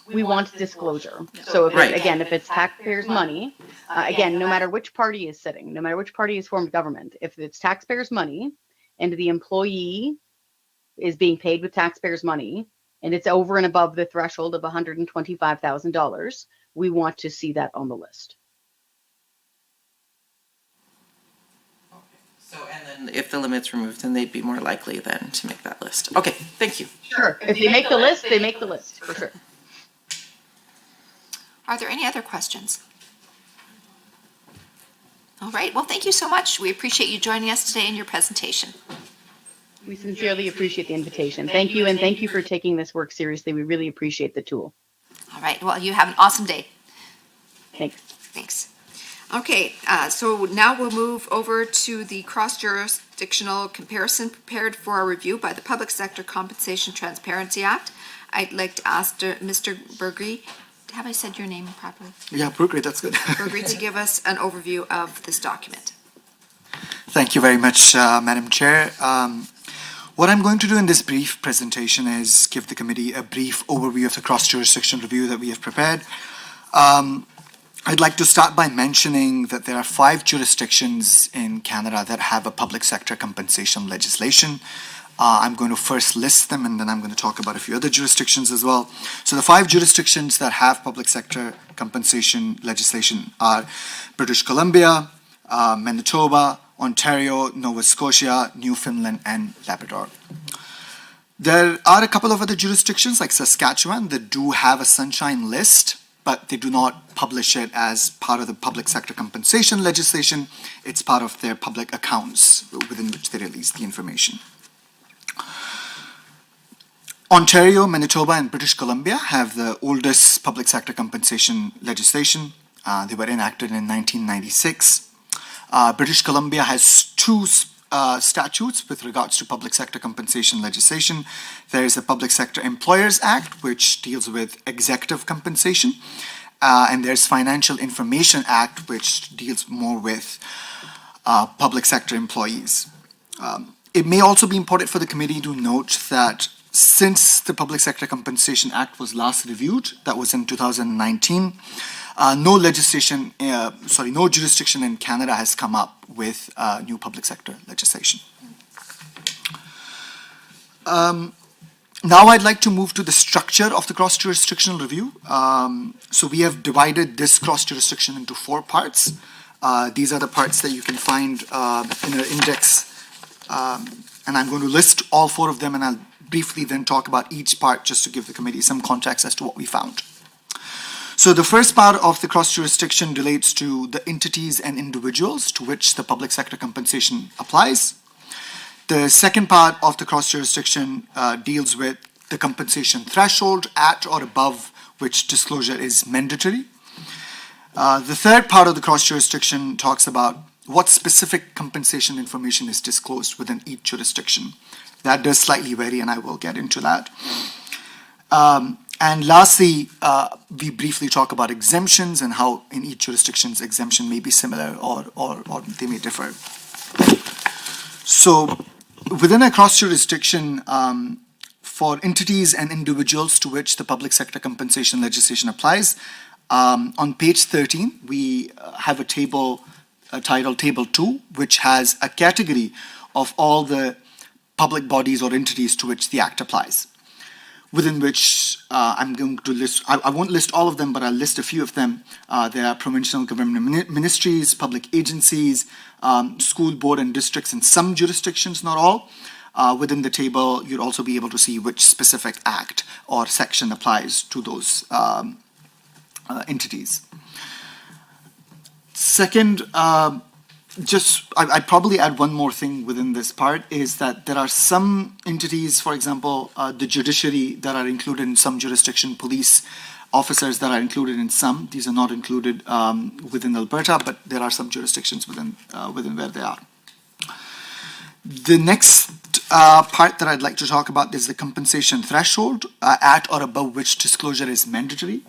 We want disclosure. So if if it's taxpayers' money, again, no matter which party is sitting, no matter which party is formed government, if it's taxpayers' money and the employee is being paid with taxpayers' money and it's over and above the threshold of $125,000, we want to see that on the list. So, and then if the limit's removed, then they'd be more likely then to make that list. Okay, thank you. Sure. If they make the list, they make the list, for sure. Are there any other questions? All right, well, thank you so much. We appreciate you joining us today in your presentation. We sincerely appreciate the invitation. Thank you, and thank you for taking this work seriously. We really appreciate the tool. All All right, well, you have an awesome day. Thanks. Thanks. Okay, so now we'll move over to the cross-jurisdictional comparison prepared for our review by the Public Sector Compensation Transparency Act. I'd like to ask Mr. Burgry, have I said your name properly? Yeah, Burgry, that's good. Burgry, to give us an overview of this document. Thank you very much, Madam Chair. What I'm going to do in this brief presentation is give the committee a brief overview of the cross-jurisdiction review that we have prepared. I'd like to start by mentioning that there are 5 jurisdictions in Canada that have a public sector compensation legislation. I'm going to first list them, and then I'm going to talk about a few other jurisdictions as well. So the 5 jurisdictions that have public sector compensation legislation are British Columbia, Manitoba, Ontario, Nova Scotia, Newfoundland, and Labrador. There are a couple of other jurisdictions like Saskatchewan that do have a sunshine list, but they do not publish it as part of the public sector compensation legislation. It's part of their public accounts within which they release the information. Ontario, Manitoba, and British Columbia have the oldest public sector compensation legislation. They were enacted in 1996. British Columbia has 2 statutes with regards to public sector compensation legislation. There is the Public Sector Employers Act, which deals with executive compensation, and there's Financial Information Act, which deals more with public sector employees. It may also be important for the committee to note that since the Public Sector Compensation Act was last reviewed, that was in 2019, no jurisdiction in Canada has come up with new public sector legislation. Now I'd like to move to the structure of the cross-jurisdictional review. So we have divided this cross-jurisdiction into 4 parts. These are the parts that you can find in our index. And I'm going to list all 4 of them, and I'll briefly then talk about each part just to give the committee some context as to what we found. So the first part of the cross-jurisdiction relates to the entities and individuals to which the public sector compensation applies. The second part of the cross-jurisdiction deals with the compensation threshold at or above which disclosure is mandatory. The third part of the cross-jurisdiction talks about what specific compensation information is disclosed within each jurisdiction. That does slightly vary, and I will get into that. And lastly, we briefly talk about exemptions and how in each jurisdiction's exemption may be similar or they may differ. So within a cross-jurisdiction, for entities and individuals to which the public sector compensation legislation applies, on page 13, we have a table titled Table 2, which has a category of all the public bodies or entities to which the Act applies, within which I'm going to list, I won't list all of them, but I'll list a few of them. There are provincial government ministries, public agencies, school board and districts in some jurisdictions, not all. Within the table, you'd also be able to see which specific act or section applies to those entities. Second, I'd probably add one more thing within this part, is that there are some entities, for example, the judiciary, that are included in some jurisdiction, police officers that are included in some. These are not included within Alberta, but there are some jurisdictions within where they are. The next part that I'd like to talk about is the compensation threshold at or above which disclosure is mandatory.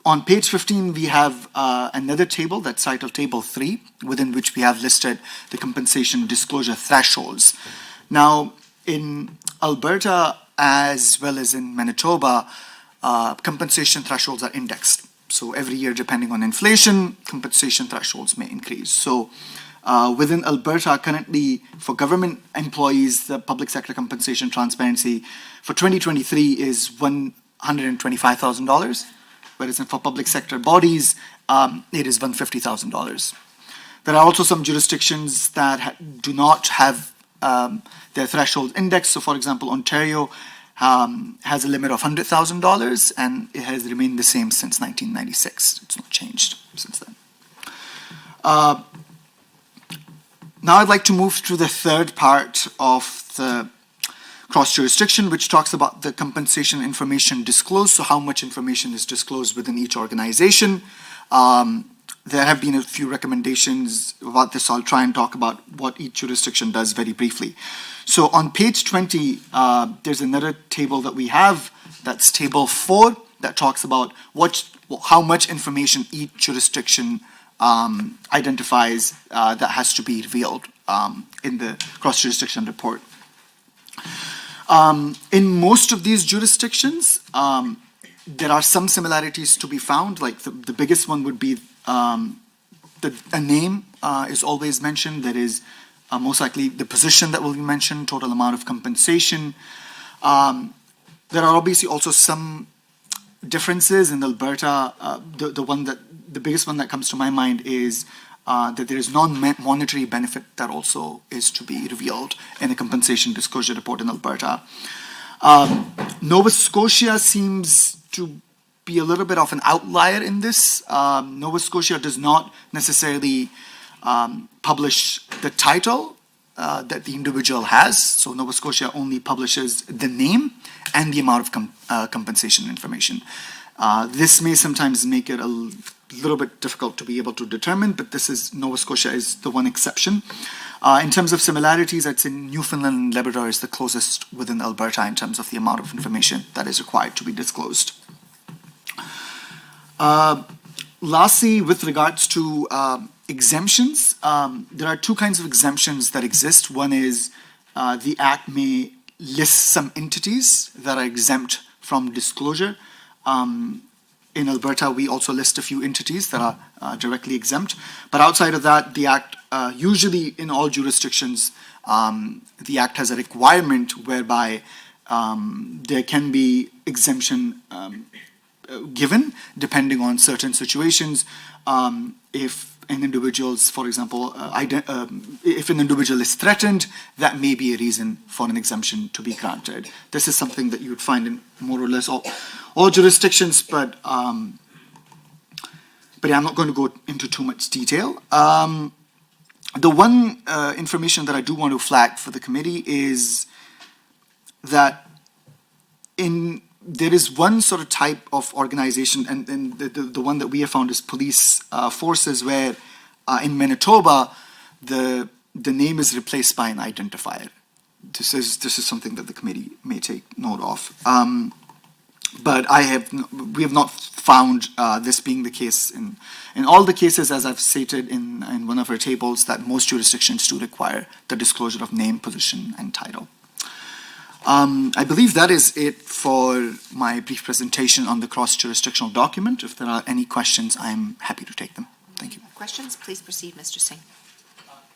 On page 15, we have another table that's titled Table 3, within which we have listed the compensation disclosure thresholds. Now, in Alberta, as well as in Manitoba, compensation thresholds are indexed. So every year, depending on inflation, compensation thresholds may increase. So within Alberta, currently, for government employees, the public sector compensation transparency for 2023 is $125,000. Whereas for public sector bodies, it is $150,000. There are also some jurisdictions that do not have their threshold index. So, for example, Ontario has a limit of $100,000, and it has remained the same since 1996. It's not changed since then. Now I'd like to move to the third part of the cross-jurisdiction, which talks about the compensation information disclosed, so how much information is disclosed within each organization. There have been a few recommendations about this. I'll try and talk about what each jurisdiction does very briefly. So on page 20, there's another table that we have, that's table 4, that talks about how much information each jurisdiction identifies that has to be revealed in the cross-jurisdiction report. In most of these jurisdictions, there are some similarities to be found. Like the biggest one would be a name is always mentioned. There is most likely the position that will be mentioned, total amount of compensation. There are obviously also some differences in Alberta. The biggest one that comes to my mind is that there is non-monetary benefit that also is to be revealed in a compensation disclosure report in Alberta. Nova Scotia seems to be a little bit of an outlier in this. Nova Scotia does not necessarily publish the title that the individual has. So Nova Scotia only publishes the name and the amount of compensation information. This may sometimes make it a little bit difficult to be able to determine, but Nova Scotia is the one exception. In terms of similarities, I'd say Newfoundland and Labrador is the closest within Alberta in terms of the amount of information that is required to be disclosed. Lastly, with regards to exemptions, there are two kinds of exemptions that exist. One is the Act may list some entities that are exempt from disclosure. In Alberta, we also list a few entities that are directly exempt. But outside of that, the Act, usually in all jurisdictions, the Act has a requirement whereby there can be exemption given depending on certain situations. If an individual's, for example, if an individual is threatened, that may be a reason for an exemption to be granted. This is something that you would find in more or less all jurisdictions, but yeah, I'm not going to go into too much detail. The one information that I do want to flag for the committee is that there is one sort of type of organization, and the one that we have found is police forces, where in Manitoba, the name is replaced by an identifier. This is something that the committee may take note of. But we have not found this being the case in all the cases, as I've stated in one of our tables, that most jurisdictions do require the disclosure of name, position, and title. I believe that is it for my brief presentation on the cross-jurisdictional document. If there are any questions, I'm happy to take them. Thank you. Questions? Please proceed, Mr. Singh.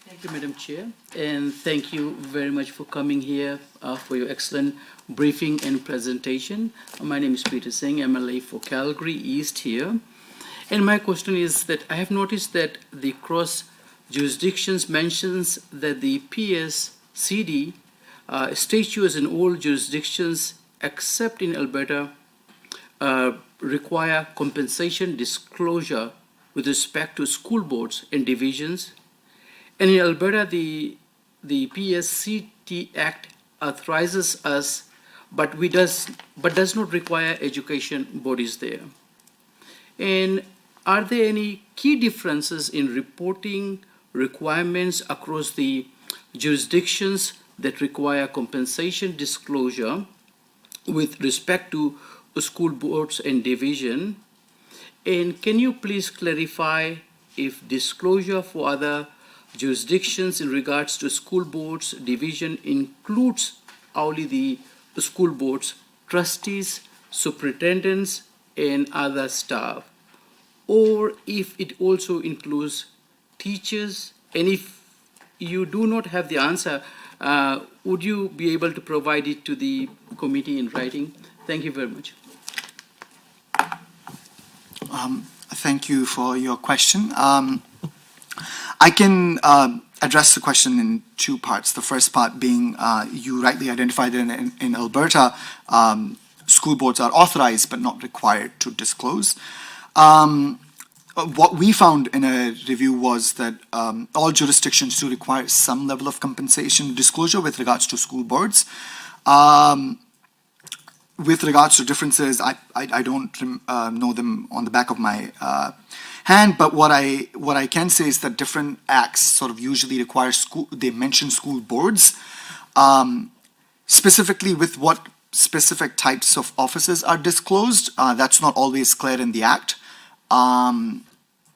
Thank you, Madam Chair, and thank you very much for coming here for your excellent briefing and presentation. My name is Peter Singh, MLA for Calgary East here. And my question is that I have noticed that the cross jurisdictions mentions that the PSCD statutes in all jurisdictions except in Alberta require compensation disclosure with respect to school boards and divisions. And in Alberta, the PSCT Act authorizes us, but does not require education bodies there. And are there any key differences in reporting requirements across the jurisdictions that require compensation disclosure with respect to school boards and division? And can you please clarify if disclosure for other jurisdictions in regards to school boards division includes only the school boards, trustees, superintendents, and other staff, or if it also includes teachers? And if you do not have the answer, would you be able to provide it to the committee in writing? Thank you very much. Thank you for your question. I can address the question in two parts. The first part being, you rightly identified in Alberta, school boards are authorized but not required to disclose. What we found in a review was that all jurisdictions do require some level of compensation disclosure with regards to school boards. With regards to differences, I don't know them on the back of my hand, but what I can say is that different acts sort of usually require they mention school boards, specifically with what specific types of offices are disclosed. That's not always clear in the act.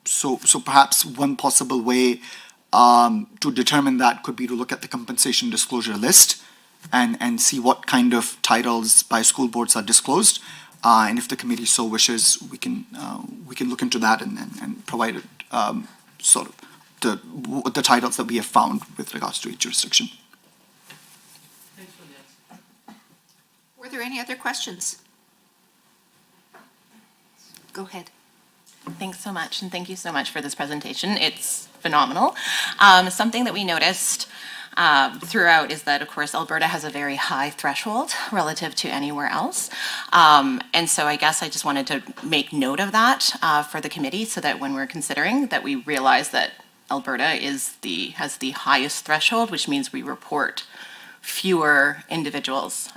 So perhaps one possible way to determine that could be to look at the compensation disclosure list and see what kind of titles by school boards are disclosed. And if the committee so wishes, we can look into that and provide sort of the titles that we have found with regards to each jurisdiction. Were there any other questions? Go ahead. Thanks so much, and thank you so much for this presentation. It's phenomenal. Something that we noticed throughout is that, of course, Alberta has a very high threshold relative to anywhere else. And so I guess I just wanted to make note of that for the committee so that when we're considering that we realize that Alberta has the highest threshold, which means we report fewer individuals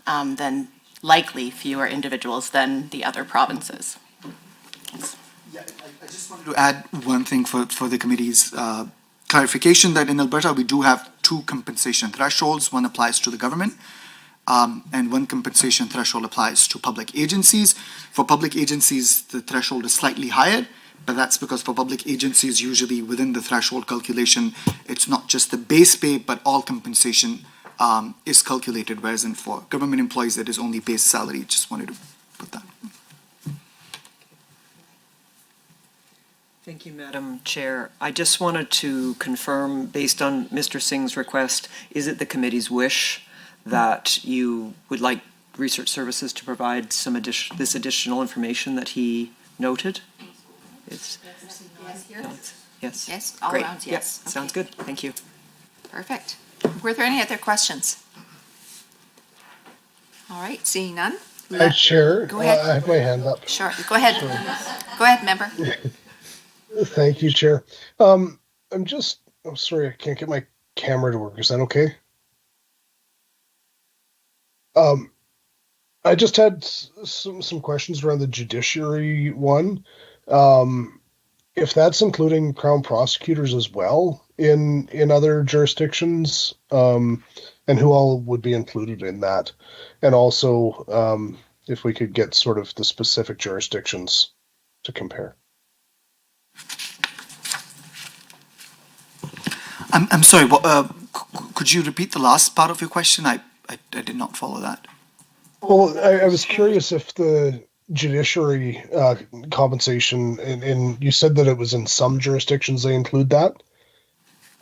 likely fewer individuals than the other provinces. Yeah, I just wanted to add one thing for the committee's clarification, that in Alberta we do have two compensation thresholds. One applies to the government and one compensation threshold applies to public agencies. For public agencies, the threshold is slightly higher, but that's because for public agencies, usually within the threshold calculation, it's not just the base pay, but all compensation is calculated, whereas for government employees, it is only base salary. Just wanted to put that. Thank you, Madam Chair. I just wanted to confirm, based on Mr. Singh's request, is it the committee's wish that you would like research services to provide this additional information that he noted? Yes. Yes. Yes, all Great. around, yes. Yes, Okay. sounds good. Thank you. Perfect. Were there any other questions? All right, seeing none. Hi, Chair. Go ahead. I have my hand up. Sure, go ahead. Go ahead, member. Thank you, Chair. I'm sorry, I can't get my camera to work. Is that okay? I just had some questions around the judiciary one. If that's including Crown prosecutors as well in other jurisdictions, and who all would be included in that, and also if we could get sort of the specific jurisdictions to compare. I'm sorry. Could you repeat the last part of your question? I did not follow that. Well, I was curious if the judiciary compensation, and you said that it was in some jurisdictions they include that.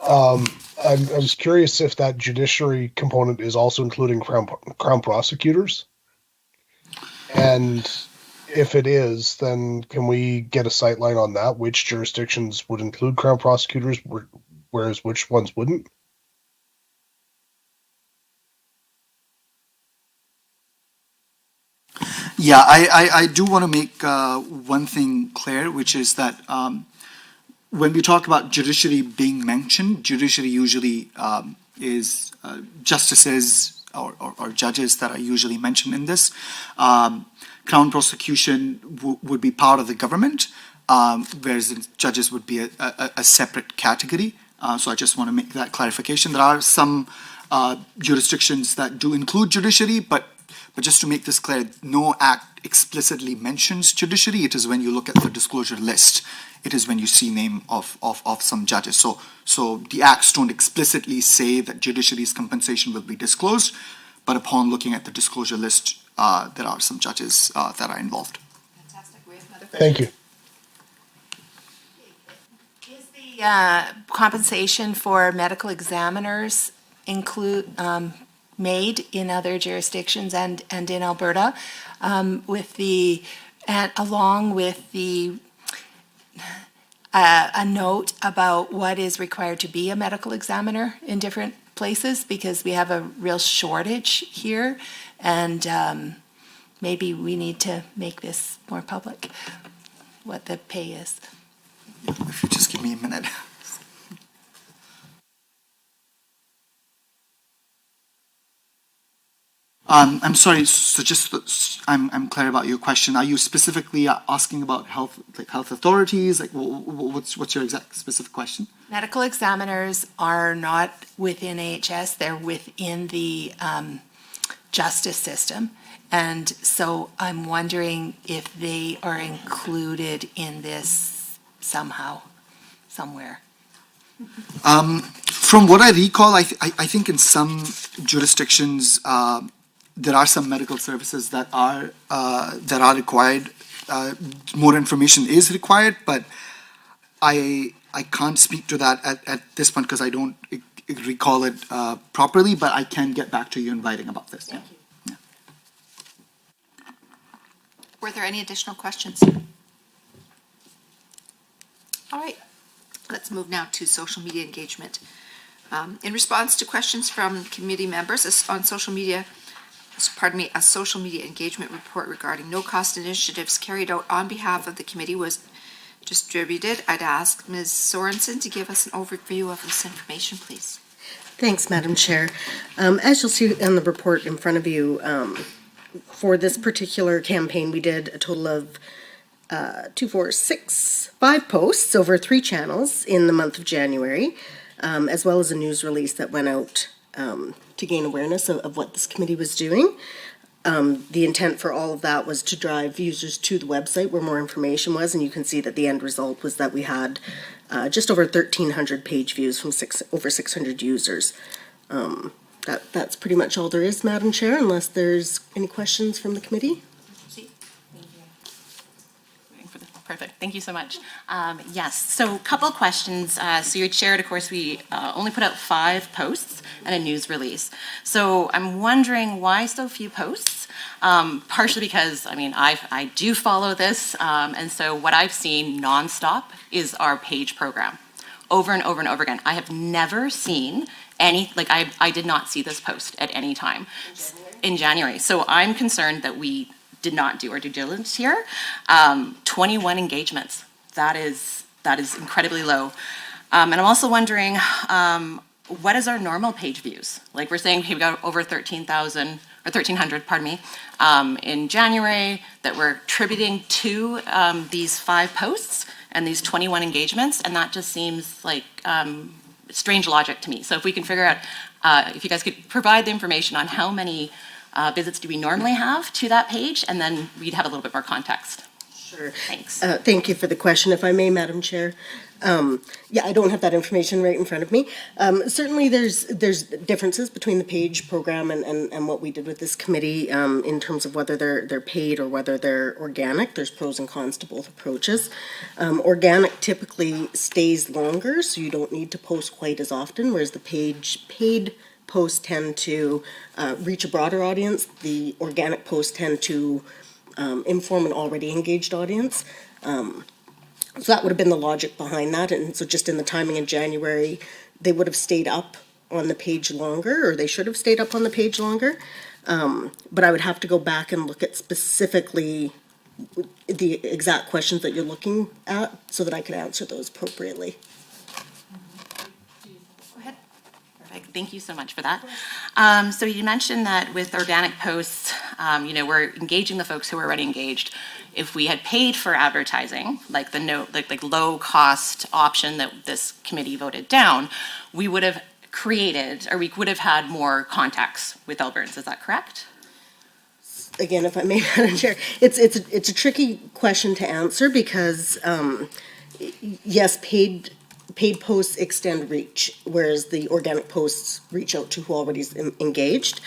I was curious if that judiciary component is also including Crown prosecutors. And if it is, then can we get a sightline on that? Which jurisdictions would include Crown prosecutors, whereas which ones wouldn't? Yeah, I do want to make one thing clear, which is that when we talk about judiciary being mentioned, judiciary usually is justices or judges that are usually mentioned in this. Crown prosecution would be part of the government, whereas judges would be a separate category. So I just want to make that clarification. There are some jurisdictions that do include judiciary, but just to make this clear, no act explicitly mentions judiciary. It is when you look at the disclosure list, it is when you see name of some judges. So the acts don't explicitly say that judiciary's compensation will be disclosed, but upon looking at the disclosure list, there are some judges that are involved. Fantastic. We have another Thank you. Is the compensation for medical examiners made in other jurisdictions and in Alberta, along with the a note about what is required to be a medical examiner in different places, because we have a real shortage here, and maybe we need to make this more public, what the pay is. If you just give me a minute. I'm sorry, so just, I'm clear about your question. Are you specifically asking about health, like health authorities? Like, what's your exact specific question? Medical examiners are not within AHS, they're within the justice system. And so I'm wondering if they are included in this somehow, somewhere. From what I recall, I think in some jurisdictions, there are some medical services that are required. More information is required, but I can't speak to that at this point because I don't recall it properly. But I can get back to you in writing about this. Thank you. Were there any additional questions? All right, let's move now to social media engagement. In response to questions from committee members on social media, a social media engagement report regarding no-cost initiatives carried out on behalf of the committee was distributed. I'd ask Ms. Sorensen to give us an overview of this information, please. Thanks, Madam Chair. As you'll see in the report in front of you, for this particular campaign, we did a total of 5 posts over 3 channels in the month of January, as well as a news release that went out to gain awareness of what this committee was doing. The intent for all of that was to drive users to the website where more information was, and you can see that the end result was that we had just over 1,300 page views from over 600 users. That's pretty much all there is, Madam Chair, unless there's any questions from the committee. Perfect. Thank you so much. Yes, so a couple questions. So you shared, of course, we only put out 5 posts and a news release. So I'm wondering why so few posts? Partially because, I mean, I do follow this, and so what I've seen nonstop is our page program. Over and over and over again. I have never seen any, like I did not see this post at any time in January. So I'm concerned that we did not do our due diligence here. 21 engagements. That is incredibly low. And I'm also wondering, what is our normal page views? Like we're saying we got over 13,000 or 1,300, pardon me, in January that we're attributing to these 5 posts and these 21 engagements, and that just seems like strange logic to me. So if we can figure out, if you guys could provide the information on how many visits do we normally have to that page, and then we'd have a little bit more context. Sure. Thanks. Thank you for the question, if I may, Madam Chair. Yeah, I don't have that information right in front of me. Certainly there's differences between the page program and what we did with this committee in terms of whether they're paid or whether they're organic. There's pros and cons to both approaches. Organic typically stays longer, so you don't need to post quite as often, whereas the paid posts tend to reach a broader audience. The organic posts tend to inform an already engaged audience. So that would have been the logic behind that. And so just in the timing in January, they would have stayed up on the page longer, or they should have stayed up on the page longer. But I would have to go back and look at specifically the exact questions that you're looking at so that I could answer those appropriately. Perfect. Thank you so much for that. So you mentioned that with organic posts, we're engaging the folks who are already engaged. If we had paid for advertising, like the low cost option that this committee voted down, we would have created, or we would have had more contacts with Albertans. Is that correct? Again, if I may, Madam Chair, it's a tricky question to answer because yes, paid posts extend reach, whereas the organic posts reach out to who already is engaged.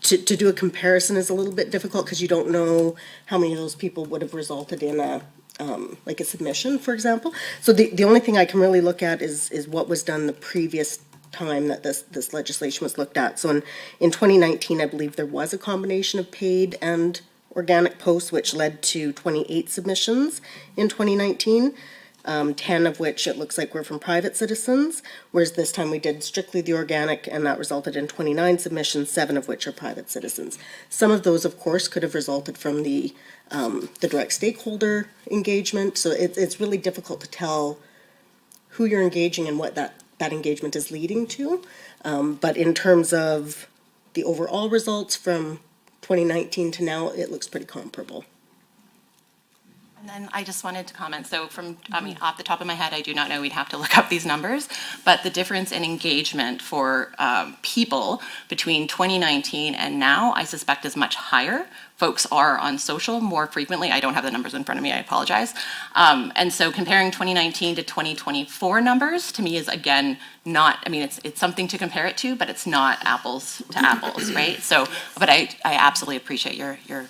To do a comparison is a little bit difficult because you don't know how many of those people would have resulted in a submission, for example. So the only thing I can really look at is what was done the previous time that this legislation was looked at. So in 2019, I believe there was a combination of paid and organic posts, which led to 28 submissions in 2019. 10 of which it looks like were from private citizens, whereas this time we did strictly the organic, and that resulted in 29 submissions, 7 of which are private citizens. Some of those, of course, could have resulted from the direct stakeholder engagement, so it's really difficult to tell who you're engaging and what that engagement is leading to. But in terms of the overall results from 2019 to now, it looks pretty comparable. And then I just wanted to comment, so off the top of my head, I do not know, we'd have to look up these numbers, but the difference in engagement for people between 2019 and now, I suspect is much higher. Folks are on social more frequently. I don't have the numbers in front of me, I apologize. And so comparing 2019 to 2024 numbers, to me is again, it's something to compare it to, but it's not apples to apples, right? So, but I absolutely appreciate your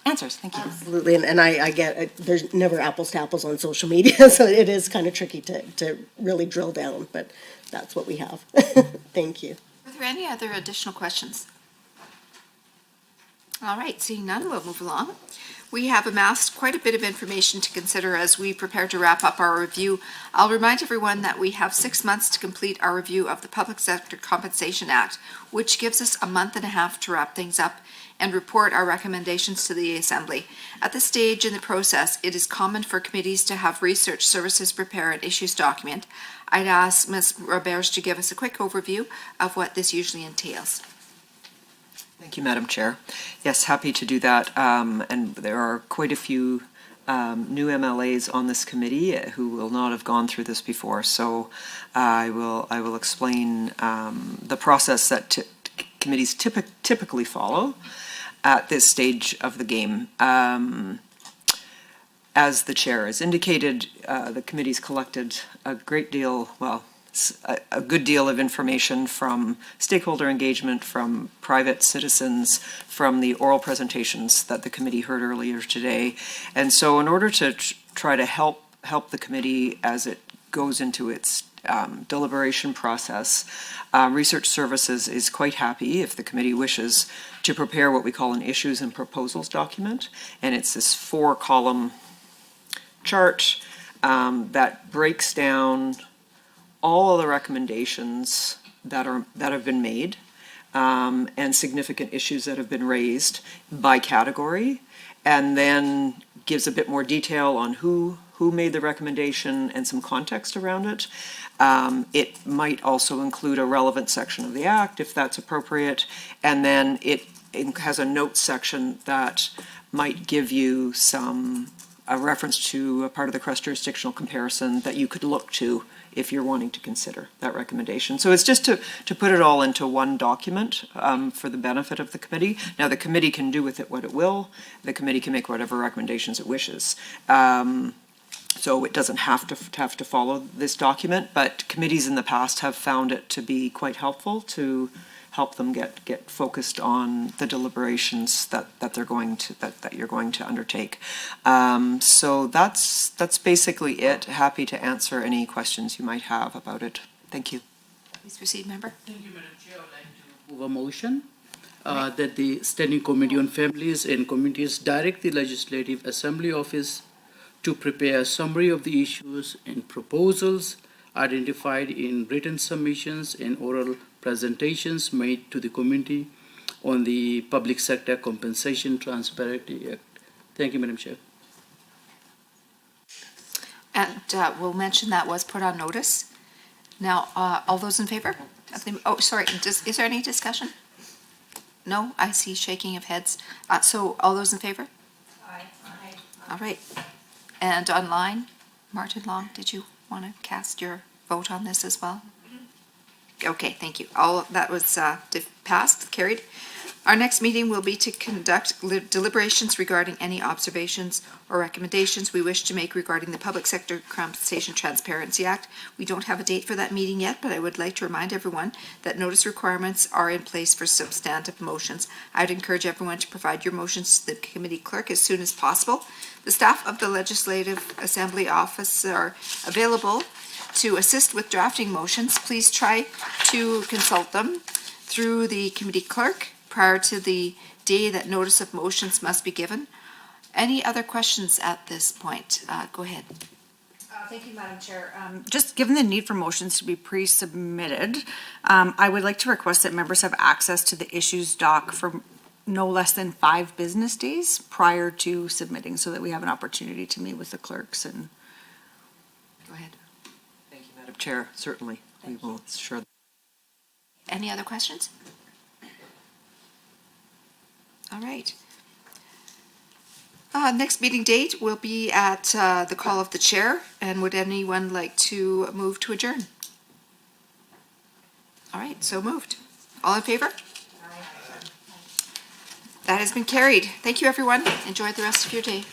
answers. Thank you. Absolutely, and I get it. There's never apples to apples on social media, so it is kind of tricky to really drill down, but that's what we have. Thank you. Are there any other additional questions? All right, seeing none, we'll move along. We have amassed quite a bit of information to consider as we prepare to wrap up our review. I'll remind everyone that we have 6 months to complete our review of the Public Sector Compensation Act, which gives us a month and a half to wrap things up and report our recommendations to the Assembly. At this stage in the process, it is common for committees to have research services prepare an issues document. I'd ask Ms. Roberge to give us a quick overview of what this usually entails. Thank you, Madam Chair. Yes, happy to do that. And there are quite a few new MLAs on this committee who will not have gone through this before. So I will explain the process that committees typically follow at this stage of the game. As the chair has indicated, the committee's collected a great deal, a good deal of information from stakeholder engagement, from private citizens, from the oral presentations that the committee heard earlier today. And so in order to try to help the committee as it goes into its deliberation process, Research Services is quite happy if the committee wishes to prepare what we call an issues and proposals document. And it's this 4-column chart that breaks down all of the recommendations that have been made and significant issues that have been raised by category, and then gives a bit more detail on who made the recommendation and some context around it. It might also include a relevant section of the Act if that's appropriate, and then it has a notes section that might give you a reference to a part of the cross-jurisdictional comparison that you could look to if you're wanting to consider that recommendation. So it's just to put it all into one document for the benefit of the committee. Now, the committee can do with it what it will. The committee can make whatever recommendations it wishes. So it doesn't have to follow this document, but committees in the past have found it to be quite helpful to help them get focused on the deliberations that you're going to undertake. So that's basically it. Happy to answer any questions you might have about it. Thank you. Please proceed, member. Thank you, Madam Chair. I would like to move a motion that the Standing Committee on Families and Communities direct the Legislative Assembly Office to prepare a summary of the issues and proposals identified in written submissions and oral presentations made to the committee on the Public Sector Compensation Transparency Act. Thank you, Madam Chair. And we'll mention that was put on notice. Now, all those in favor? Oh, sorry, is there any discussion? No, I see shaking of heads. So all those in favor? Aye. All right. And online, Martin Long, did you want to cast your vote on this as well? Okay, thank you. All that was passed, carried. Our next meeting will be to conduct deliberations regarding any observations or recommendations we wish to make regarding the Public Sector Compensation Transparency Act. We don't have a date for that meeting yet, but I would like to remind everyone that notice requirements are in place for substantive motions. I'd encourage everyone to provide your motions to the committee clerk as soon as possible. The staff of the Legislative Assembly Office are available to assist with drafting motions. Please try to consult them through the committee clerk prior to the day that notice of motions must be given. Any other questions at this point? Go ahead. Thank you, Madam Chair. Just given the need for motions to be pre-submitted, I would like to request that members have access to the issues doc for no less than 5 business days prior to submitting, so that we have an opportunity to meet with the clerks and. Go ahead. Thank you, Madam Chair. Certainly, we will ensure. Any other questions? All right. Next meeting date will be at the call of the chair. And would anyone like to move to adjourn? All right, so moved. All in favor? That has been carried. Thank you, everyone. Enjoy the rest of your day.